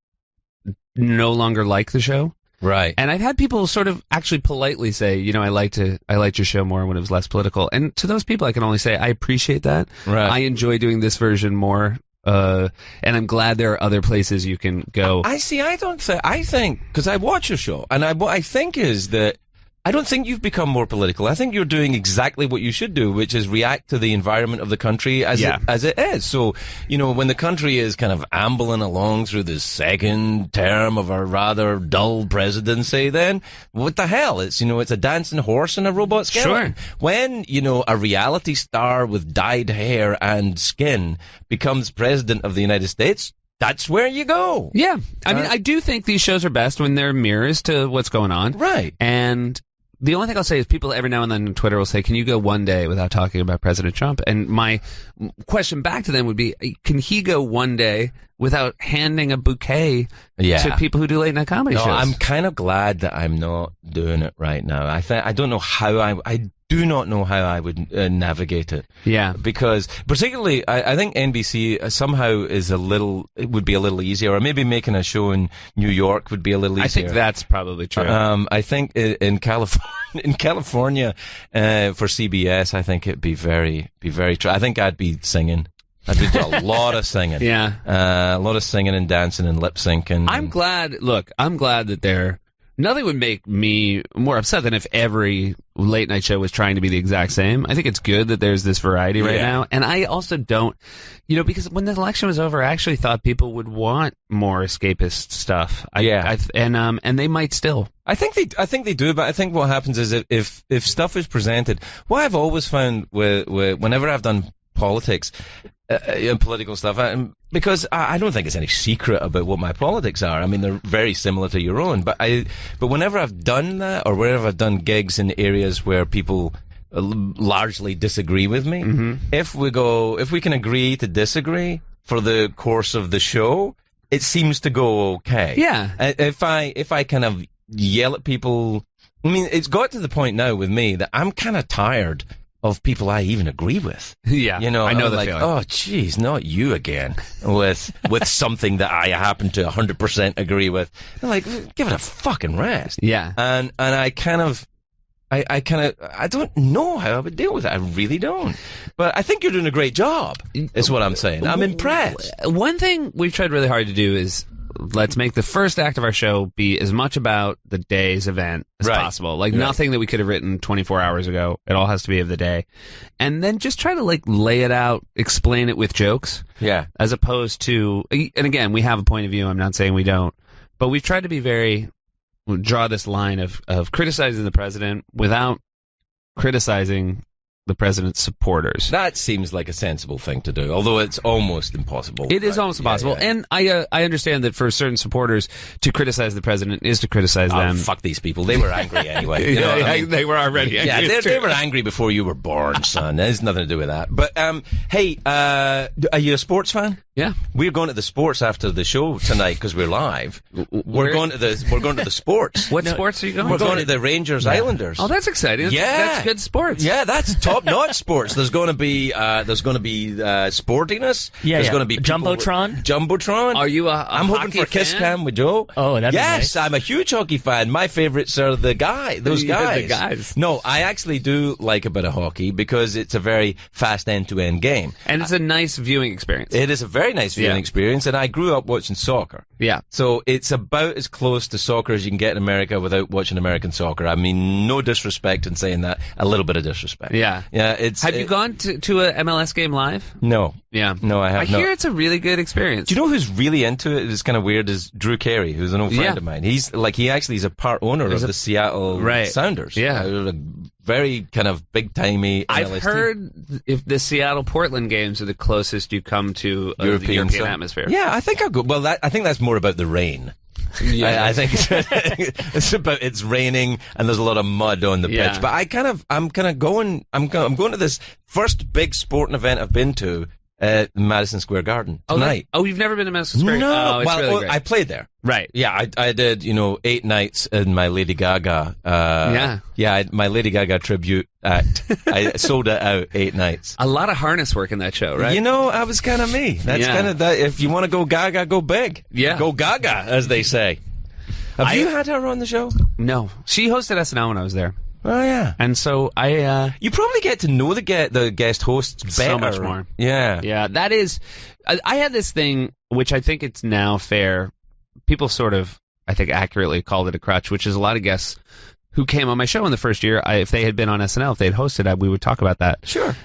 no longer like the show. Right. And I've had people sort of actually politely say, I liked your show more when it was less political. And to those people, I can only say I appreciate that. Right. I enjoy doing this version more. And I'm glad there are other places you can go. I think, because I watch your show, and what I think is that I don't think you've become more political. I think you're doing exactly what you should do, which is react to the environment of the country as it is. So, when the country is kind of ambling along through the second term of a rather dull presidency, then what the hell? It's a dancing horse and a robot skeleton. Sure. When, a reality star with dyed hair and skin becomes president of the United States, that's where you go. Yeah. I mean, I do think these shows are best when they're mirrors to what's going on. Right. And the only thing I'll say is people every now and then on Twitter will say, can you go one day without talking about President Trump? And my question back to them would be, can he go one day without handing a bouquet to people who do late night comedy shows? I'm kind of glad that I'm not doing it right now. I don't know how I do not know how I would navigate it. Yeah. Because particularly, I think NBC somehow it would be a little easier, or maybe making a show in New York would be a little easier. I think that's probably true. I think in California, for CBS, I think it'd be very true. I think I'd be singing. I'd do a lot of singing. Yeah. A lot of singing and dancing and lip syncing. I'm glad that nothing would make me more upset than if every late night show was trying to be the exact same. I think it's good that there's this variety right now. And I also don't, because when the election was over, I actually thought people would want more escapist stuff. And they might still. I think they do, but I think what happens is if stuff is presented, what I've always found whenever I've done politics, political stuff, because I don't think it's any secret about what my politics are. I mean, they're very similar to your own. But whenever I've done that, or whenever I've done gigs in areas where people largely disagree with me, if we can agree to disagree for the course of the show, it seems to go okay. Yeah. If I kind of yell at people, I mean, it's got to the point now with me that I'm kind of tired of people I even agree with. Yeah, I know the like, feeling. oh, geez, not you again with something that I happen to 100% agree with. They're like, give it a fucking rest. Yeah, and I don't know how I would deal with it. I really don't. But I think you're doing a great job. Is what I'm saying. I'm impressed. One thing we've tried really hard to do is let's make the first act of our show be as much about the day's event as possible. Like nothing that we could have written 24 hours ago. It all has to be of the day. And then just try to lay it out, explain it with jokes. Yeah. As opposed to, and again, we have a point of view. I'm not saying we don't. But we've tried to be draw this line of criticizing the president without criticizing the president's supporters. That seems like a sensible thing to do, although it's almost impossible. It is almost impossible. Yeah. And I understand that for certain supporters, to criticize the president is to criticize them. Fuck these people. They were angry anyway. They were already angry. Yeah, they were angry before you were born, son. It has nothing to do with that. But, hey, are you a sports fan? Yeah. We're going to the sports after the show tonight because we're live. We're going to the sports. What sports are you going to? We're going to the Rangers Islanders. Oh, that's exciting. That's good sports. Yeah, that's top-notch sports. There's going to be sportiness. Yeah, There's going to be Jumbotron. Are you I'm hoping for Kiss Cam with Joe. Oh, that'd be nice. Yes, I'm a huge hockey fan. My favorites are those guys. The guys. No, I actually do like a bit of hockey because it's a very fast end-to-end game. And it's a nice viewing experience. It is a very nice viewing experience, and I grew up watching soccer. Yeah. So it's about as close to soccer as you can get in America without watching American soccer. I mean, no disrespect in saying that. A little bit of disrespect. Yeah. Yeah. Have you gone to a MLS game live? No. Yeah. No, I have not. I hear it's a really good experience. Do you know who's really into it? It's kind of weird. Is Drew Carey, who's an old friend of mine. He's a part owner of the Seattle Sounders. Yeah. A very kind of big-timey MLS I've heard if the Seattle-Portland games are the closest you come to the European atmosphere. Yeah, I think I'll go. Well, I think that's more about the rain. Yeah. I think it's raining and there's a lot of mud on the pitch. But I'm going to this first big sporting event I've been to at Madison Square Garden tonight. You've never been to Madison Square? No, it's really great. I played there. Right. Yeah, I did, 8 nights in my Lady Gaga. My Lady Gaga tribute act. I sold it out 8 nights. A lot of harness work in that show, right? I was kind of me. That's kind of that. If you want to go Gaga, go big. Yeah. Go Gaga, as they say. Have you had her on the show? No. She hosted SNL when I was there. Oh, yeah. And so you probably get to know the guest hosts better. So much more. Yeah. Yeah, that is... I had this thing, which I think it's now fair. People sort of, I think, accurately called it a crutch, which is a lot of guests who came on my show in the first year. If they had been on SNL, if they had hosted, we would talk about that. Sure.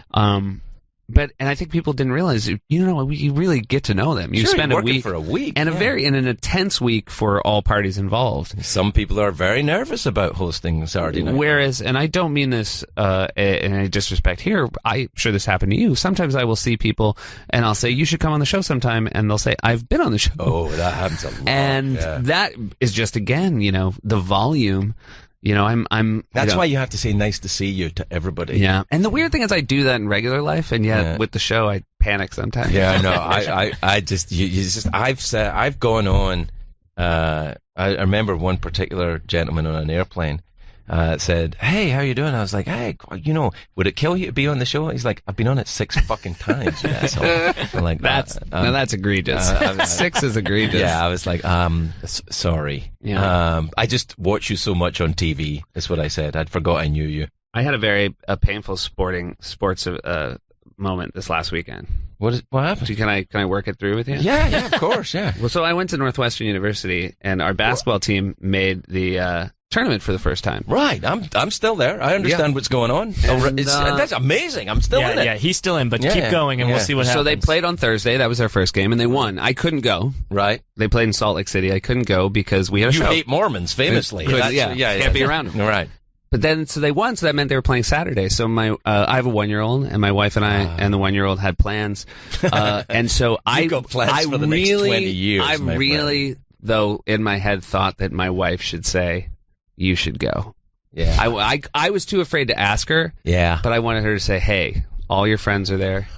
And I think people didn't realize, you really get to know them. You spend a week for a week, and an intense week for all parties involved. Some people are very nervous about hosting Saturday night. Whereas, and I don't mean this in any disrespect here, I'm sure this happened to you. Sometimes I will see people and I'll say, you should come on the show sometime, and they'll say, I've been on the show. Oh, that happens a lot. And that is just, again, the volume. That's why you have to say nice to see you to everybody. Yeah. And the weird thing is I do that in regular life, and yet with the show I panic sometimes. Yeah, no, I've gone on, I remember one particular gentleman on an airplane said, hey, how you doing? I was like, hey, would it kill you to be on the show? He's like, I've been on it 6 fucking times. Yeah, so I'm like, that's egregious. 6 is egregious. Yeah, I was like, sorry. Yeah. I just watch you so much on TV. That's what I said. I'd forgot I knew you. I had a very painful sports moment this last weekend. What happened? Can I work it through with you? Yeah, of course, yeah. Well, so I went to Northwestern University, and our basketball team made the tournament for the first time. Right. I'm still there. I understand what's going on. That's amazing. I'm still in it. Yeah, he's still in, but keep going and we'll see what happens. So they played on Thursday. That was our first game, and they won. I couldn't go. Right. They played in Salt Lake City. I couldn't go because we had a show. You hate Mormons, famously. Can't be around them. Right. But then, so they won, so that meant they were playing Saturday. So I have a 1-year-old, and my wife and I and the 1-year-old had plans. And so I got plans for the next 20 years. I really, though, in my head thought that my wife should say, you should go. Yeah. I was too afraid to ask her. Yeah. But I wanted her to say, hey, all your friends are there.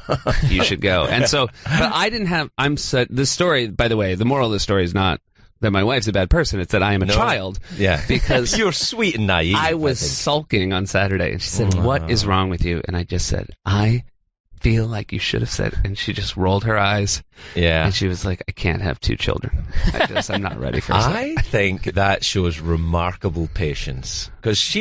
You should go. And so, but I didn't have, the story, by the way, the moral of the story is not that my wife's a bad person. It's that I am a child. Yeah. Because you're sweet and naive. I was sulking on Saturday, and she said, what is wrong with you? And I just said, I feel like you should have said, and she just rolled her eyes. Yeah. And she was like, I can't have 2 children. I'm not ready for it. I think that shows remarkable patience. Because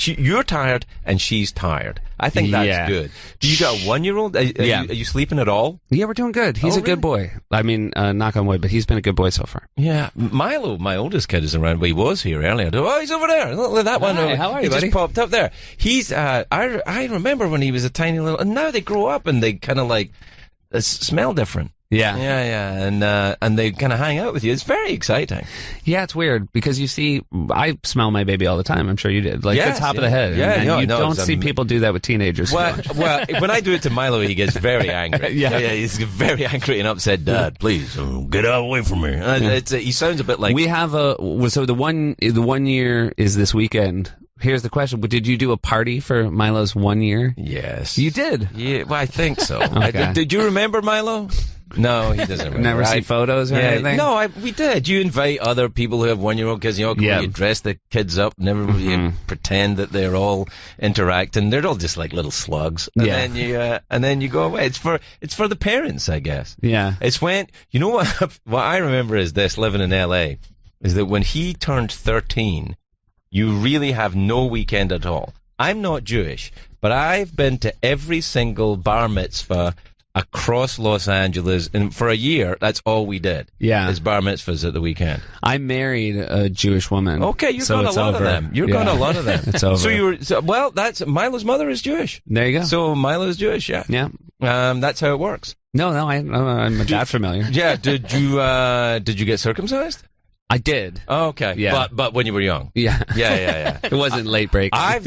you're tired and she's tired. I think that's good. Do you got a 1-year-old? Are you sleeping at all? Yeah, we're doing good. He's a good boy. I mean, knock on wood, but he's been a good boy so far. Yeah. Milo, my oldest kid, is around. Well, he was here earlier. Oh, he's over there. Look at that one. Hi, how are you, buddy? He just popped up there. He's, I remember when he was a tiny little, and now they grow up and they kind of like smell different. Yeah. And they kind of hang out with you. It's very exciting. Yeah, it's weird because you see, I smell my baby all the time. I'm sure you did. Like the top of the head. You don't see people do that with teenagers. Well, when I do it to Milo, he gets very angry. He's very angry and upset. Dad, please get away from me. He sounds a bit like. We have the 1 year is this weekend. Here's the question. Did you do a party for Milo's 1 year? Yes. You did? Yeah, well, I think so. Okay. Did you remember Milo? No, he doesn't remember. Never see photos or anything? No, we did. You invite other people who have 1-year-old kids. You dress the kids up. You pretend that they're all interacting. They're all just like little slugs. And then you go away. It's for the parents, I guess. Yeah. It's when, you know what I remember is this, living in L.A., is that when he turned 13, you really have no weekend at all. I'm not Jewish, but I've been to every single bar mitzvah across Los Angeles, and for a year, that's all we did. Yeah. Is bar mitzvahs at the weekend. I married a Jewish woman. Okay, you've got a lot of them. You've got a lot of them. It's over. That's Milo's mother is Jewish. There you go. So Milo's Jewish, yeah. Yeah. That's how it works. No, I'm that familiar. Yeah. Did you get circumcised? I did. Oh, okay. Yeah. But when you were young. Yeah. Yeah. It wasn't late breaking. I've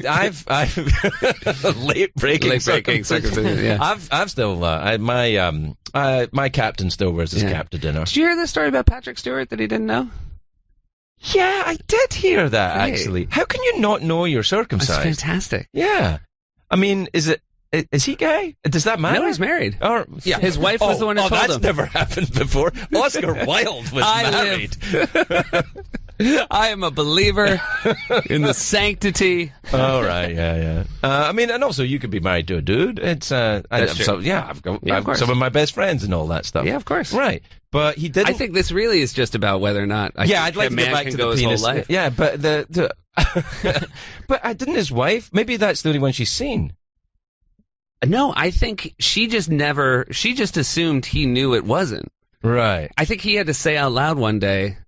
late breaking circumcision. Yeah. I've still my captain still wears his cap to dinner. Did you hear the story about Patrick Stewart that he didn't know? Yeah, I did hear that actually. How can you not know you're circumcised? That's fantastic. Yeah. I mean, is it Is he gay? Does that matter? No, he's married. Or, Yeah, his wife was the one who told that's him. never happened before. Oscar Wilde was married. I am a believer in the sanctity. Oh, right, yeah. I mean, and also you could be married to a dude. It's That's true. so, yeah, I've of got course. some of my best friends and all that stuff. Yeah, of course. Right, but he didn't. I think this really is just about whether or not I'd like a to man get back can to go the his penis. whole life. Yeah, but but didn't his wife? Maybe that's the only one she's seen. No, I think she just assumed he knew it wasn't. Right. I think he had to say out loud one day,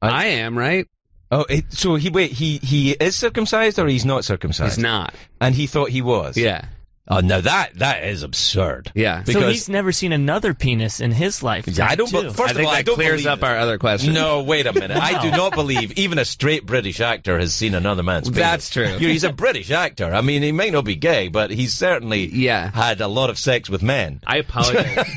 I am, right? Oh, so he is circumcised or he's not circumcised? He's not. And he thought he was. Yeah. Oh, no, that is absurd. Yeah. So he's never seen another penis in his life. Yeah, I don't. too. First I think of all, I that don't clears believe up it. our other question. No, wait a minute. I Wow. do not believe even a straight British actor has seen another man's penis. That's true. He's a British actor. I mean, he may not be gay, but he's certainly had a lot of sex with men. I apologize.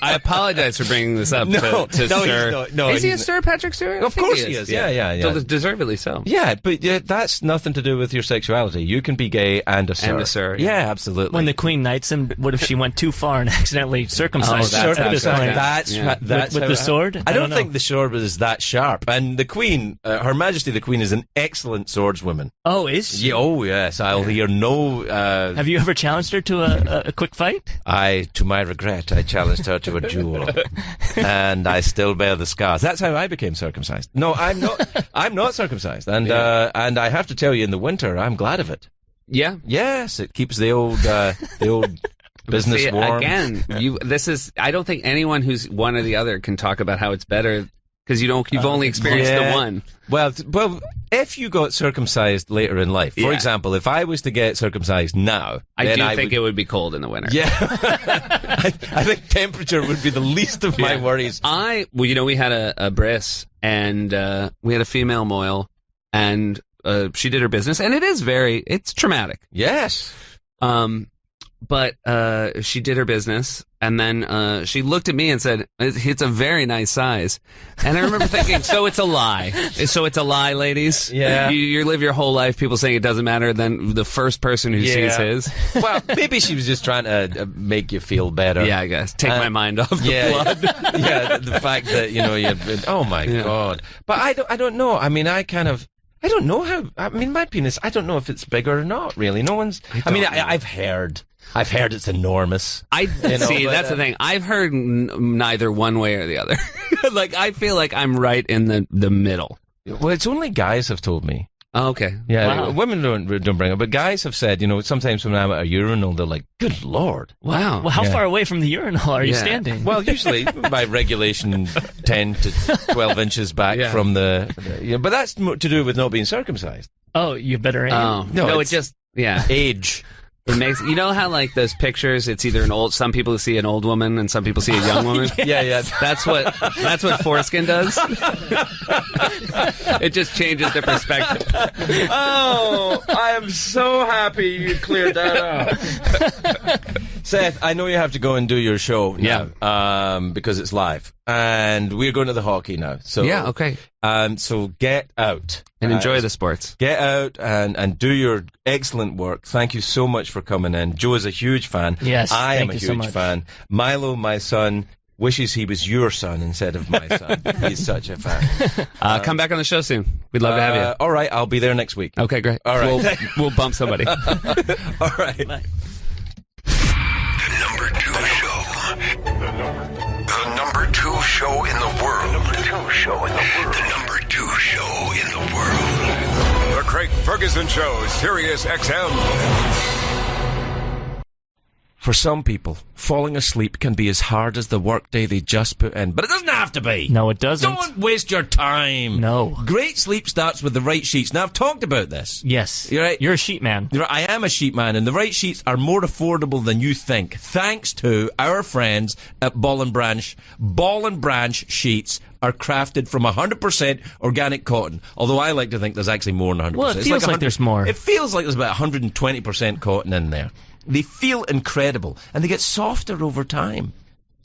I apologize for bringing this up to he's Sir. not. No, is he a he's Sir Patrick Stewart? I Of think course he is. Yeah. So deservedly so. Yeah, but that's nothing to do with your sexuality. You can be gay and a sir. And a sir, Yeah, yeah. absolutely. When the Queen knights him, what if she went too far and accidentally circumcised Oh, him that's at this absolutely- point? That's with how the it sword? I don't think the sword is that sharp. And the Queen, Her Majesty the Queen, is an excellent swordswoman. Oh, is she? Yeah, oh yes, I'll hear no. Have you ever challenged her to a quick fight? To my regret, I challenged her to a duel, and I still bear the scars. That's how I became circumcised. No, I'm not. I'm not circumcised, and I have to tell you, in the winter, I'm glad of it. Yeah. Yes, it keeps the old business See, warm. again, I don't think anyone who's one or the other can talk about how it's better because you've only experienced the one. Well, if you got circumcised later in life, for example, if I was to get circumcised now, I think it would be cold in the winter. Yeah, I think temperature would be the least of my worries. We had a bris and we had a female moil, and she did her business, and it's traumatic. Yes. But she did her business, and then she looked at me and said, "It's a very nice size." And I remember thinking, "So it's a lie. So it's a lie, ladies. Yeah. You live your whole life people saying it doesn't matter. Then the first person who sees his, well, maybe she was just trying to make you feel better. Yeah, I guess take my mind off the blood. Yeah, the fact that you've been. Oh my God! But I don't know. I mean, I don't know how. I mean, my penis. I don't know if it's bigger or not. Really, no one's. I've heard it's enormous. See, that's the thing. I've heard neither one way or the other. Like, I feel like I'm right in the middle. Well, it's only guys have told me. Oh, okay. Yeah, Wow. women don't bring it, but guys have said, sometimes when I'm at a urinal, they're like, "Good Lord." Wow. Well, how far away from the urinal are you standing? Well, usually by regulation 10 to 12 inches back from the but that's more to do with not being circumcised. Oh, you better aim. Oh. No, it just, age. It makes, how like those pictures, it's either some people see an old woman and some people see a young woman. Yeah. That's what foreskin does. It just changes the perspective. Oh, I am so happy you cleared that up. Seth, I know you have to go and do your show now, because it's live. And we're going to the hockey now. So yeah, okay. So get out. And enjoy the sports. Get out and do your excellent work. Thank you so much for coming in. Joe is a huge fan. Yes, I am thank a you so huge much. fan. Milo, my son, wishes he was your son instead of my son. He's such a fan. Come back on the show soon. We'd love to have you. All right, I'll be there next week. Okay, great. All right. We'll bump somebody. All right. The number two show. The number two show in the world. The number two show in the world. The Craig Ferguson Show, Sirius XM. For some people, falling asleep can be as hard as the workday they just put in, but it doesn't have to be. No, it doesn't. Don't waste your time. No. Great sleep starts with the right sheets. Now, I've talked about this. Yes. You're right. You're a sheet man. You're right. I am a sheet man, and the right sheets are more affordable than you think, thanks to our friends at Ball and Branch. Ball and Branch sheets are crafted from 100% organic cotton, although I like to think there's actually more than 100%. Well, it It's feels like 100 there's more. It feels like there's about 120% cotton in there. They feel incredible, and they get softer over time.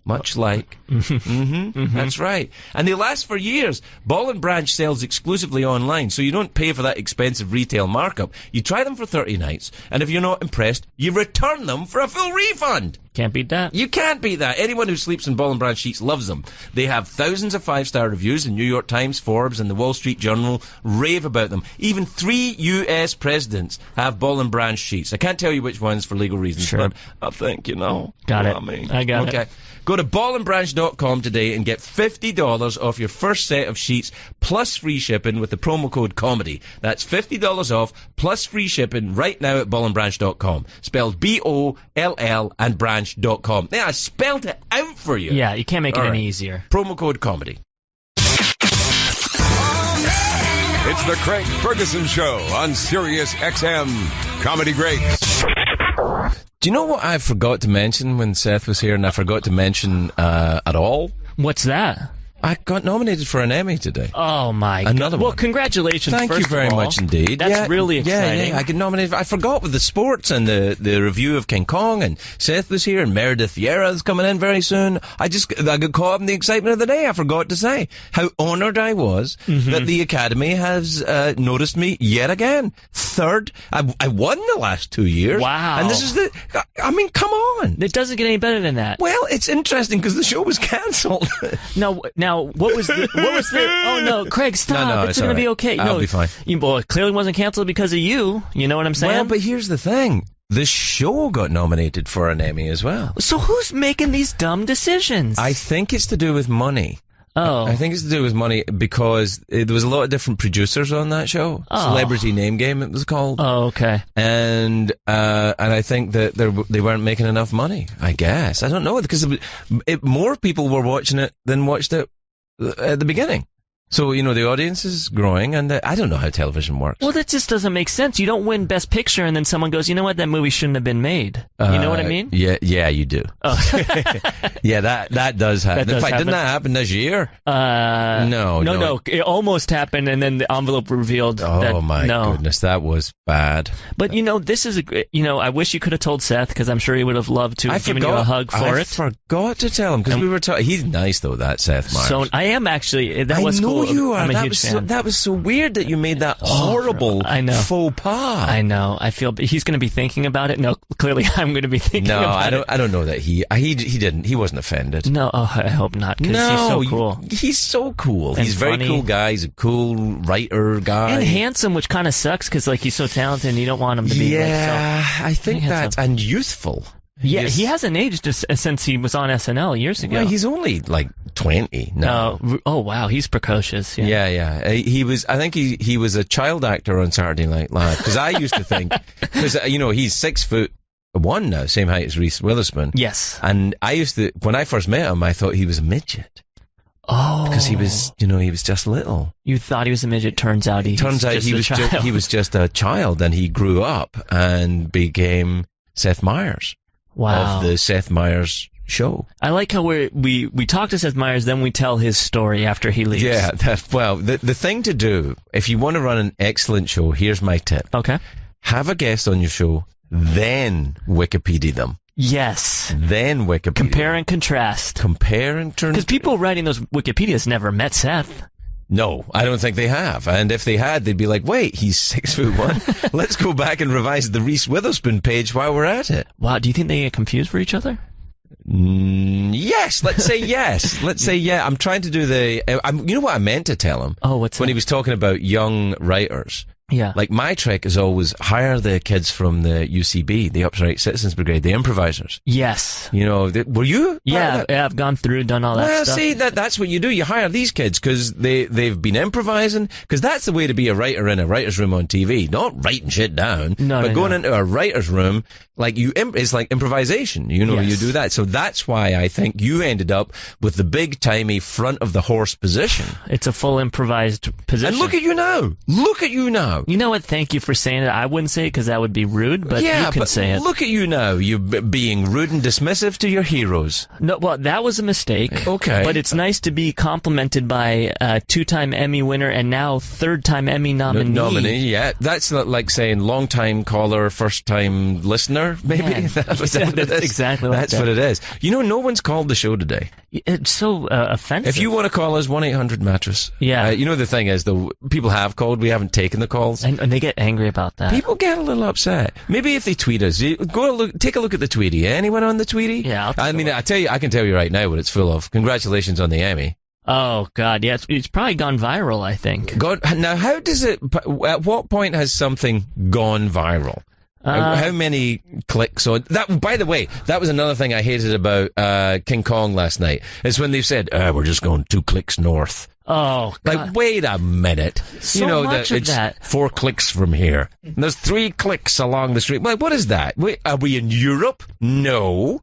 Much like. That's right. And they last for years. Ball and Branch sells exclusively online, so you don't pay for that expensive retail markup. You try them for 30 nights, and if you're not impressed, you return them for a full refund. Can't beat that. You can't beat that. Anyone who sleeps in Ball and Branch sheets loves them. They have thousands of 5-star reviews, and New York Times, Forbes, and the Wall Street Journal rave about them. Even 3 U.S. presidents have Ball and Branch sheets. I can't tell you which ones for legal reasons, but I think you know. Got it. I mean. I got it. Go to ballandbranch.com today and get $50 off your first set of sheets plus free shipping with the promo code COMEDY. That's $50 off plus free shipping right now at ballandbranch.com. Spelled B-O-L-L and branch.com. Yeah, I spelled it out for you. Yeah, you can't make it any easier. Promo code COMEDY. It's the Craig Ferguson Show on Sirius XM Comedy Greats. Do you know what I forgot to mention when Seth was here, and I forgot to mention at all? What's that? I got nominated for an Emmy today. Oh, my God. Another one. Well, congratulations, Thank you very much indeed. That's really exciting. Yeah, I got nominated. I forgot with the sports and the review of King Kong, and Seth was here, and Meredith Vieira is coming in very soon. I got caught up in the excitement of the day. I forgot to say how honoured I was that the Academy has noticed me yet again. Third. I won the last 2 years. Wow. And this is I mean, come on. It doesn't get any better than that. Well, it's interesting because the show was cancelled. Now, what was the? Oh no, Craig, stop! No, it's gonna be okay. I'll be fine. It clearly wasn't canceled because of you. You know what I'm saying? Well, but here's the thing: the show got nominated for an Emmy as well. So who's making these dumb decisions? I think it's to do with money. Oh. I think it's to do with money because there was a lot of different producers on that show. Oh. Celebrity Name Game, it was called. Oh, okay. And I think that they weren't making enough money. I guess I don't know because more people were watching it than watched it at the beginning. So, the audience is growing, and I don't know how television works. Well, that just doesn't make sense. You don't win Best Picture, and then someone goes, you know what, that movie shouldn't have been made. You know what I mean? Yeah, you do. Oh. Yeah, that does happen. That does In fact, happen. didn't that happen this year? No. It almost happened, and then the envelope revealed that, oh, my goodness, that was bad. But, this is I wish you could have told Seth, because I'm sure he would have loved to have given you a hug for it. I forgot to tell him, because we were talking. He's nice, though, that Seth Meyers. So, I am actually. That was cool. You are. I'm a huge fan. That was so weird that you made that horrible faux pas. I know. I feel he's going to be thinking about it. No, clearly I'm going to be thinking about it. I don't know that he didn't. He wasn't offended. No, I hope not, because he's so cool. He's so cool. And he's a very cool guy. He's a cool writer guy. And handsome, which kind of sucks, because he's so talented and you don't want him to be I think that's... And youthful. Yeah, he hasn't aged since he was on SNL years ago. Well, he's only 20 now. Oh wow, he's precocious. Yeah. He was. I think he was a child actor on Saturday Night Live. Because I used to think, because he's 6'1" now, same height as Reese Witherspoon. Yes. And I used to, when I first met him, I thought he was a midget. Oh. Because he was, he was just little. You thought he was a midget. Turns out he was just a child, and he grew up and became Seth Meyers. Wow. Of the Seth Meyers show. I like how we talk to Seth Meyers, then we tell his story after he leaves. Yeah, the thing to do, if you want to run an excellent show, here's my tip. Okay. Have a guest on your show, then Wikipedia them. Yes. Then Wikipedia. Compare and contrast. Because people writing those Wikipedias never met Seth. No, I don't think they have. And if they had, they'd be like, wait, he's 6'1". Let's go back and revise the Reese Witherspoon page while we're at it. Wow, do you think they get confused for each other? Yes, let's say yes. Let's say yeah. I'm trying to do you know what I meant to tell him? Oh, what's that? When he was talking about young writers. Yeah. Like, my trick is always hire the kids from the UCB, the Upright Citizens Brigade, the improvisers. Yes. Were you? Yeah, I've gone through, done all that stuff. Well, see, that's what you do. You hire these kids because they've been improvising, because that's the way to be a writer in a writer's room on TV. Not writing shit down, but going into a writer's room, it's like improvisation. You do that. So that's why I think you ended up with the big-timey front of the horse position. It's a full improvised position. And look at you now. now. You know what? Thank you for saying it. I wouldn't say it because that would be rude, but you can say it. Look at you now. You being rude and dismissive to your heroes. No, well, that was a mistake. Okay. But it's nice to be complimented by a 2-time Emmy winner and now 3rd-time Emmy nominee. Yeah. That's like saying long-time caller, first-time listener, maybe. Yeah. That's exactly like That's that. what it is. You know, no one's called the show today. It's so offensive. If you want to call us, 1-800-mattress. Yeah. You know, the thing is, though, people have called. We haven't taken the calls. And they get angry about that. People get a little upset. Maybe if they tweet us, take a look at the Tweety. Anyone on the Tweety? Yeah. I can tell you right now what it's full of. Congratulations on the Emmy. Oh God, yeah, it's probably gone viral. I think. Now, how does it? At what point has something gone viral? How many clicks on that? By the way, that was another thing I hated about King Kong last night. Is when they said, "We're just going 2 clicks north." Oh, God. Like, wait a minute. So much of it's that. 4 clicks from here. And there's 3 clicks along the street. Like, what is that? Wait, are we in Europe? No.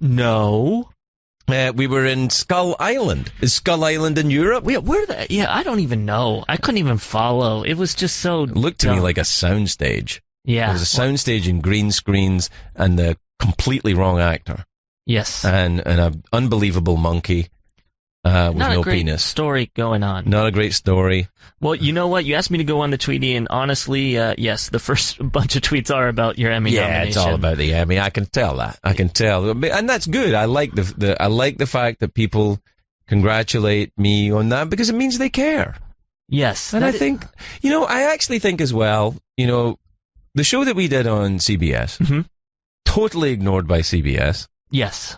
We were in Skull Island. Is Skull Island in Europe? Yeah, I don't even know. I couldn't even follow. It was just so. It looked to me like a soundstage. Yeah. It was a soundstage in green screens and a completely wrong actor. Yes. And an unbelievable monkey with Not no a great penis. story going on. Not a great story. Well, you know what? You asked me to go on the Tweety, and honestly, yes, the first bunch of tweets are about your Emmy nomination. Yeah, it's all about the Emmy. I can tell that. I can tell, and that's good. I like the fact that people congratulate me on that because it means they care. Yes, and I think, I actually think as well, the show that we did on CBS, totally ignored by CBS. Yes,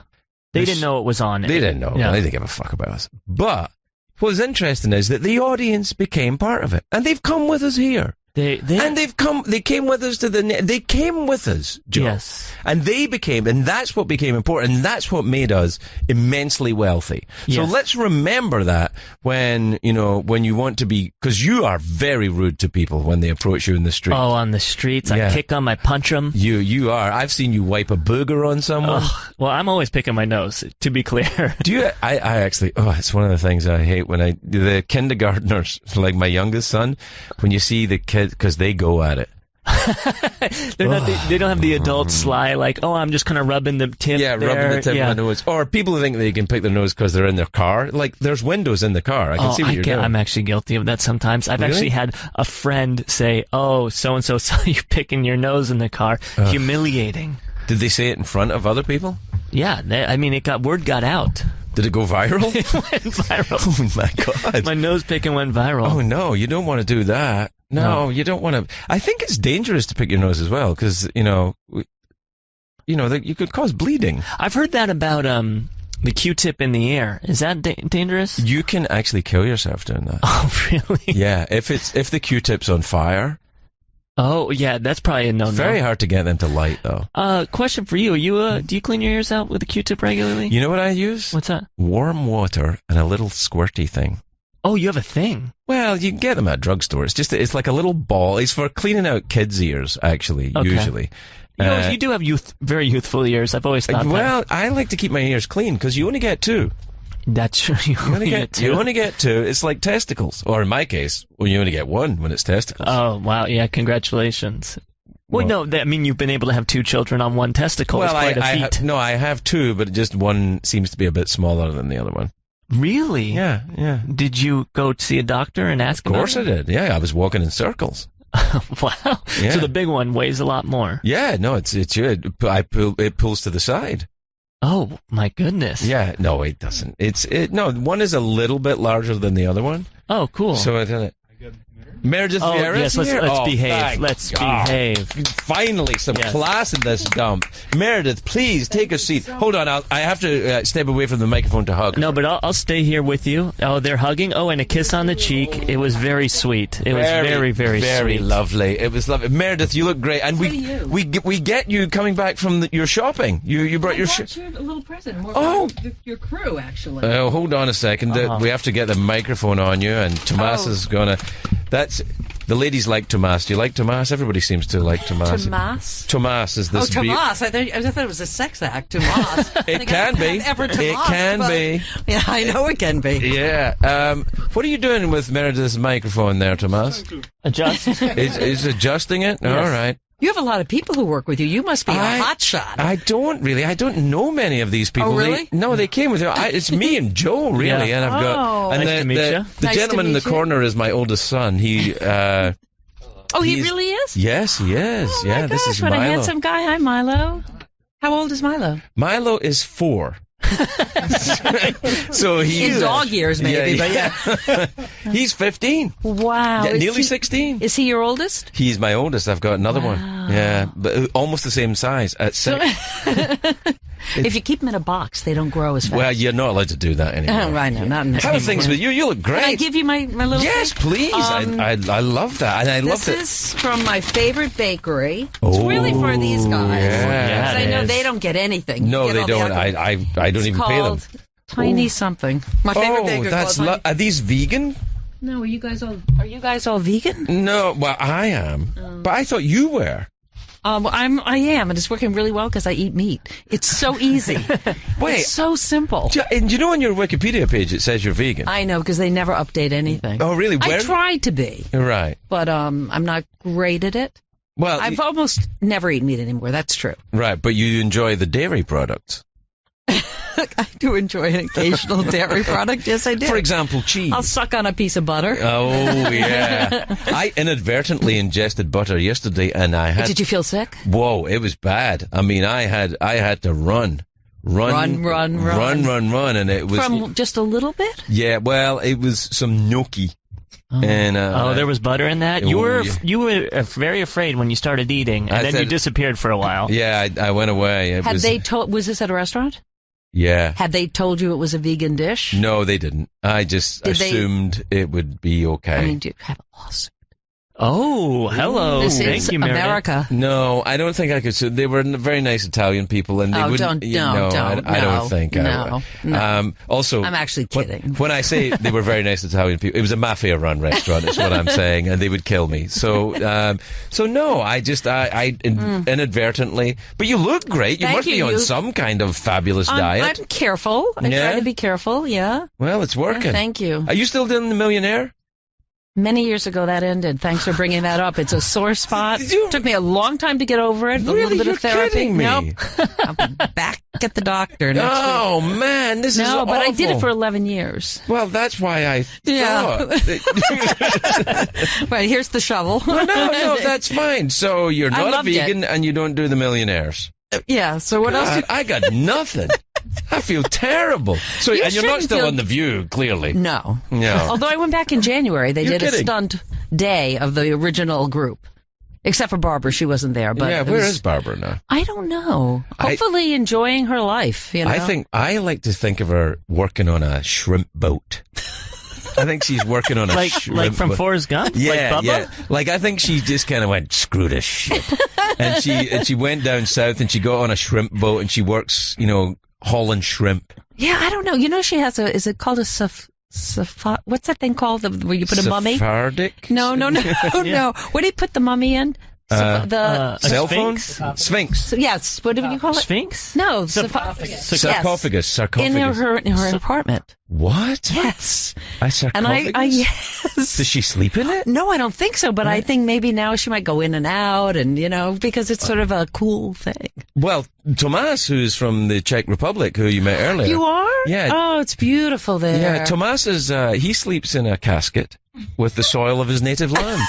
they didn't know it was on. They didn't know. Yeah. They didn't give a fuck about us. But what's interesting is that the audience became part of it, and they've come with us here. They came with us they came with us, Joe. Yes. And and that's what became important, and that's what made us immensely wealthy. Yes. So let's remember that when you want to be, because you are very rude to people when they approach you in the street. Oh, on the streets, I kick them, I punch them. You are. I've seen you wipe a booger on someone. Well, I'm always picking my nose, to be clear. Do you? I actually. It's one of the things I hate when the kindergartners, like my youngest son, when you see the kids, because they go at it. They don't have the adult sly, like, I'm just kind of rubbing the tip. Yeah, rubbing the tip of my nose. Or people who think they can pick their nose because they're in their car. Like, there's windows in the car. I can see what you're doing. I'm actually guilty of that sometimes. I've actually had a friend say, so-and-so saw you picking your nose in the car. Humiliating. Did they say it in front of other people? Yeah, word got out. Did it go viral? It went viral. Oh, my God. My nose picking went viral. Oh, no, you don't want to do that. No, you don't want to. I think it's dangerous to pick your nose as well, because, you could cause bleeding. I've heard that about the Q-tip in the air. Is that dangerous? You can actually kill yourself doing that. Oh, really? Yeah, if the Q-tip's on fire. Oh, yeah, that's probably a no-no. Very hard to get them to light, though. Question for you. Do you clean your ears out with a Q-tip regularly? You know what I use? What's that? Warm water and a little squirty thing. Oh, you have a thing? Well, you can get them at drugstores. It's like a little ball. It's for cleaning out kids' ears, actually, usually. You do have very youthful ears. I've always thought that. Well, I like to keep my ears clean because you only get 2. That's true. You only get 2. You only get 2. It's like testicles. Or in my case, you only get 1 when it's testicles. Oh, wow. Yeah, congratulations. Well, no, you've been able to have 2 children on 1 testicle. Well, it's quite a feat. No, I have 2, but just one seems to be a bit smaller than the other one. Really? Yeah. Did you go see a doctor and ask him? Of course I did. Yeah, I was walking in circles. Wow. Yeah. So the big one weighs a lot more. Yeah, no, it pulls to the side. Oh, my goodness. Yeah, no, it doesn't. No, one is a little bit larger than the other one. Oh, cool. So I did it. Meredith Vieira. Yes, let's behave. Let's behave. Finally, some class in this dump. Meredith, please take a seat. Hold on, I have to step away from the microphone to hug. No, but I'll stay here with you. Oh, they're hugging. Oh, and a kiss on the cheek. It was very sweet. It was very, very sweet. Very lovely. It was lovely. Meredith, you look great. And we get you coming back from your shopping. You brought your a little present. Your crew, actually. Oh, hold on a second. We have to get the microphone on you, and Tomas is gonna. The ladies like Tomas. Do you like Tomas? Everybody seems to like Tomas. Tomas? Tomas is this. Oh, Tomas. I thought it was a sex act. Tomas. It can be. It can be. Yeah, I know it can be. Yeah. What are you doing with Meredith's microphone there, Tomas? Adjust. Is adjusting it? All right. You have a lot of people who work with you. You must be a hot shot. I don't know many of these people. Oh, really? They came with you. It's me and Joe, really, and I've got. And Nice to meet you. the gentleman in the corner is my oldest son. He. He really is? Yes, he is. Oh, yeah, my this gosh, is what Milo. a handsome guy. Hi, Milo. How old is Milo? Milo is 4. So he's In dog years, maybe, but yeah. He's 15. Wow. Yeah, Is nearly he- 16. Is he your oldest? He's my oldest. I've got another one. Yeah, but almost the same size at 6. If you keep them in a box, they don't grow as fast. Well, you're not allowed to do that anymore. Oh, I know, not in How are things with you? You look great. Can I give you my little Yes, thing? please. I love that. And I love This that. is from my favorite bakery. It's Oh, really for these guys. yeah. 'Cause I know it they is. don't get anything. You No, get they all the don't. alcohol. I don't It's even pay them. called Tiny something. My favorite Oh, bakery. that's called are these vegan? No, are you guys all vegan? No, well, I am. But I thought you were. I am, and it's working really well because I eat meat. It's so easy. Wait. It's so simple. And you know on your Wikipedia page it says you're vegan? I know because they never update anything. Oh, really? I tried to be, Right. but I'm not great at it. Well, I've almost never eaten meat anymore. That's true. right, but you enjoy the dairy products. I do enjoy an occasional dairy product. Yes, I do. For example, cheese. I'll suck on a piece of butter. Oh, yeah. I inadvertently ingested butter yesterday, and I had... Did you feel sick? Whoa, it was bad. I mean, I had to run, and it was... From just a little bit? Yeah, well, it was some gnocchi. Oh. And, there was butter in that. You were very afraid when you started eating, and then you disappeared for a while. Yeah, I went away. Was this at a restaurant? Yeah. Had they told you it was a vegan dish? No, they didn't. I just assumed it would be okay. I mean, do you have a lawsuit? Oh, hello. This Thank is you, Meredith. America. No, I don't think I could. They were very nice Italian people, and they wouldn't. I don't think. No. Also, I'm actually kidding. When I say they were very nice Italian people, it was a mafia-run restaurant. Is what I'm saying, and they would kill me. So no, I inadvertently. But you look great. You Thank must be you. on some kind of fabulous diet. I'm careful. I try to be careful. Yeah. Well, it's working. Yeah, thank you. Are you still doing The Millionaire? Many years ago, that ended. Thanks for bringing that up. It's a sore spot. Took me a long time to get over it. Really? A little bit You're of therapy. kidding me. Nope. I'll be back at the doctor next week. Oh man, this is awful. No, but I did it for 11 years. Well, that's why I thought. Right, here's the shovel. Well, no, that's fine. So you're I not a loved it. vegan and you don't do The Millionaires. Yeah, so what else? I got nothing. I feel terrible. So, You and you're not shouldn't still feel- on The View, clearly. No. No. Although I went back in January, they You're did kidding. a stunt day of the original group. Except for Barbara, she wasn't there. But Yeah, it where was- is Barbara now? I don't know. Hopefully enjoying her life, you know. I like to think of her working on a shrimp boat. I think she's working on a shrimp like from boat. Forrest Gump? Yeah, like Bubba? yeah. Like I think she just kind of went, screw this shit, and she went down south and she got on a shrimp boat and she works, hauling shrimp. Yeah, I don't know. You know, she has is it called a what's that thing called where you put a mummy? Sephardic? No. No. Where do you put the mummy in? The cell phone? Sphinx? Sphinx. Yes. What do you call it? Sphinx? No, Sarcophagus. Sarcophagus. In her apartment. What? Yes. A sarcophagus? And yes. Does she sleep in it? No, I don't think so, but I think maybe now she might go in and out and, because it's sort of a cool thing. Well, Tomas, who's from the Czech Republic, who you met earlier. You are? Yeah. Oh, it's beautiful there. Yeah, Tomas he sleeps in a casket with the soil of his native land.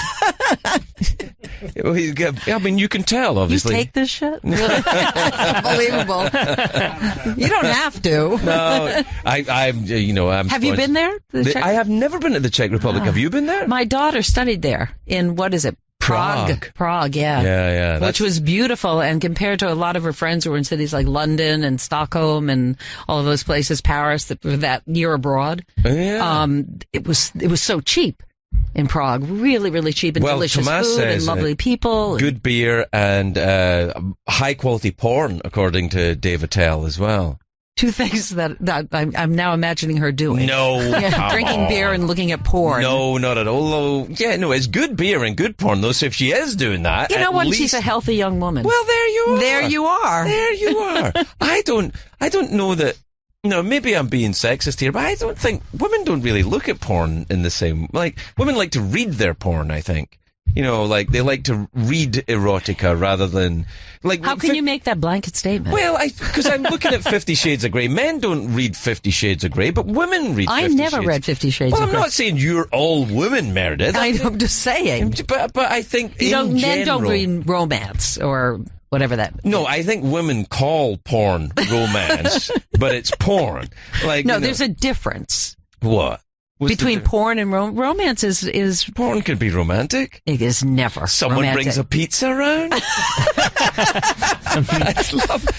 I mean, you can tell, obviously. You take this shit? Really? Unbelievable. You don't have to. No, I'm. Have you been there? I have never been to the Czech Republic. Have you been there? My daughter studied there in, what is it? Prague, yeah. Yeah. Which was beautiful, and compared to a lot of her friends who were in cities like London and Stockholm and all of those places, Paris, that year abroad, it was so cheap in Prague. Really, really cheap and delicious Tomas food says, and lovely people. Good beer and high-quality porn, according to Dave Attell as well. Two things that I'm now imagining her doing. No. Drinking beer and looking at porn. No, not at all. It's good beer and good porn, though, so if she is doing that... You know what? least... She's a healthy young woman. Well, there you are. There you are. There you are. I don't know that No, maybe I'm being sexist here, but I don't think women don't really look at porn in the same. Like, women like to read their porn, I think. You know, like, they like to read erotica rather than... like. How can you make that blanket statement? Well, because I'm looking at 50 Shades of Grey. Men don't read 50 Shades of Grey, but women read 50 Shades. I never read 50 Shades well, of Grey. I'm not saying you're all women, Meredith. I'm just saying. But I think men don't read romance or... whatever that. No, I think women call porn romance, but it's porn. Like, no, there's a difference. What? Between porn and romance is... Porn can be romantic. It is never Someone romantic. brings a pizza around.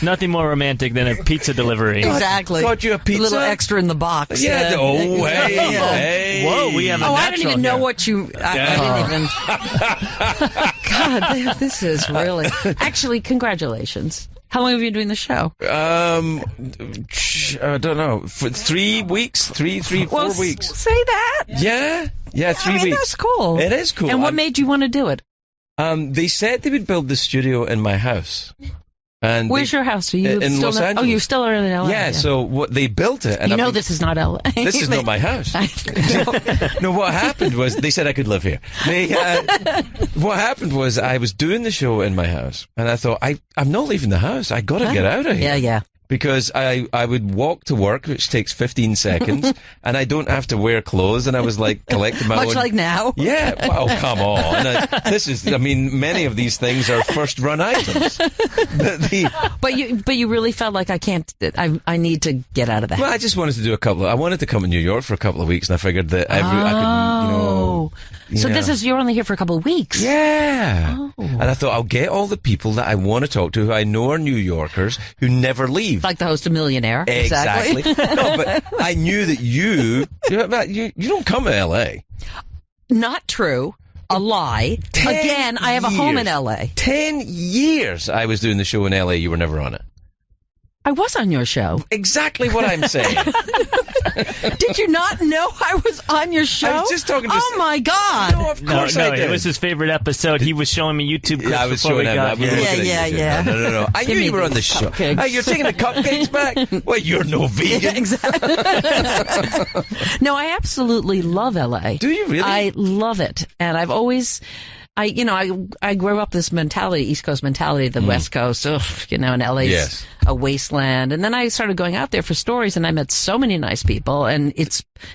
Nothing more romantic than a pizza delivery. Exactly. Got you a pizza? A little extra in the box. Yeah. Hey. Whoa, we have a Oh, I natural didn't even know here. what you... I didn't even... God, this is really... Actually, congratulations. How long have you been doing the show? I don't know. For 3 weeks? 4 weeks. Say that. Yeah, 3 weeks. That's cool. It is cool. And what made you want to do it? They said they would build the studio in my house. And where's your house? Are you in still Los Angeles. Oh, you still are in LA. Yeah, so they built it. And this is not LA. This is not my house. No, what happened was they said I could live here. What happened was I was doing the show in my house, and I thought, I'm not leaving the house. I got to get out of here. Yeah. Because I would walk to work, which takes 15 seconds, and I don't have to wear clothes, and I was like collecting my own... Much like now. Yeah, well, come on. Many of these things are first-run items. But you really felt like I need to get out of the house. Well, I just wanted to do I wanted to come to New York for a couple of weeks, and I figured that I could, So you're only here for a couple of weeks. Yeah. Oh. And I thought, I'll get all the people that I want to talk to, who I know are New Yorkers, who never leave. Like the host of Millionaire. Exactly. No, but I knew that you don't come to L.A. Not true. A lie. Again, I have a home in L.A. 10 years I was doing the show in L.A. You were never on it. I was on your show. Exactly what I'm saying. Did you not know I was on your show? I was just talking to... Oh, my God. No, of course I did. It was his favorite episode. He was showing me YouTube clips I was before we showing got him. here. Yeah. No. I knew you were on the show. Hey, you're taking the cupcakes back? Well, you're no vegan. Exactly. No, I absolutely love L.A. Do you really? I love it. And I've always... I grew up this mentality, East Coast mentality, the West Coast, and LA's a wasteland. And then I started going out there for stories, and I met so many nice people, and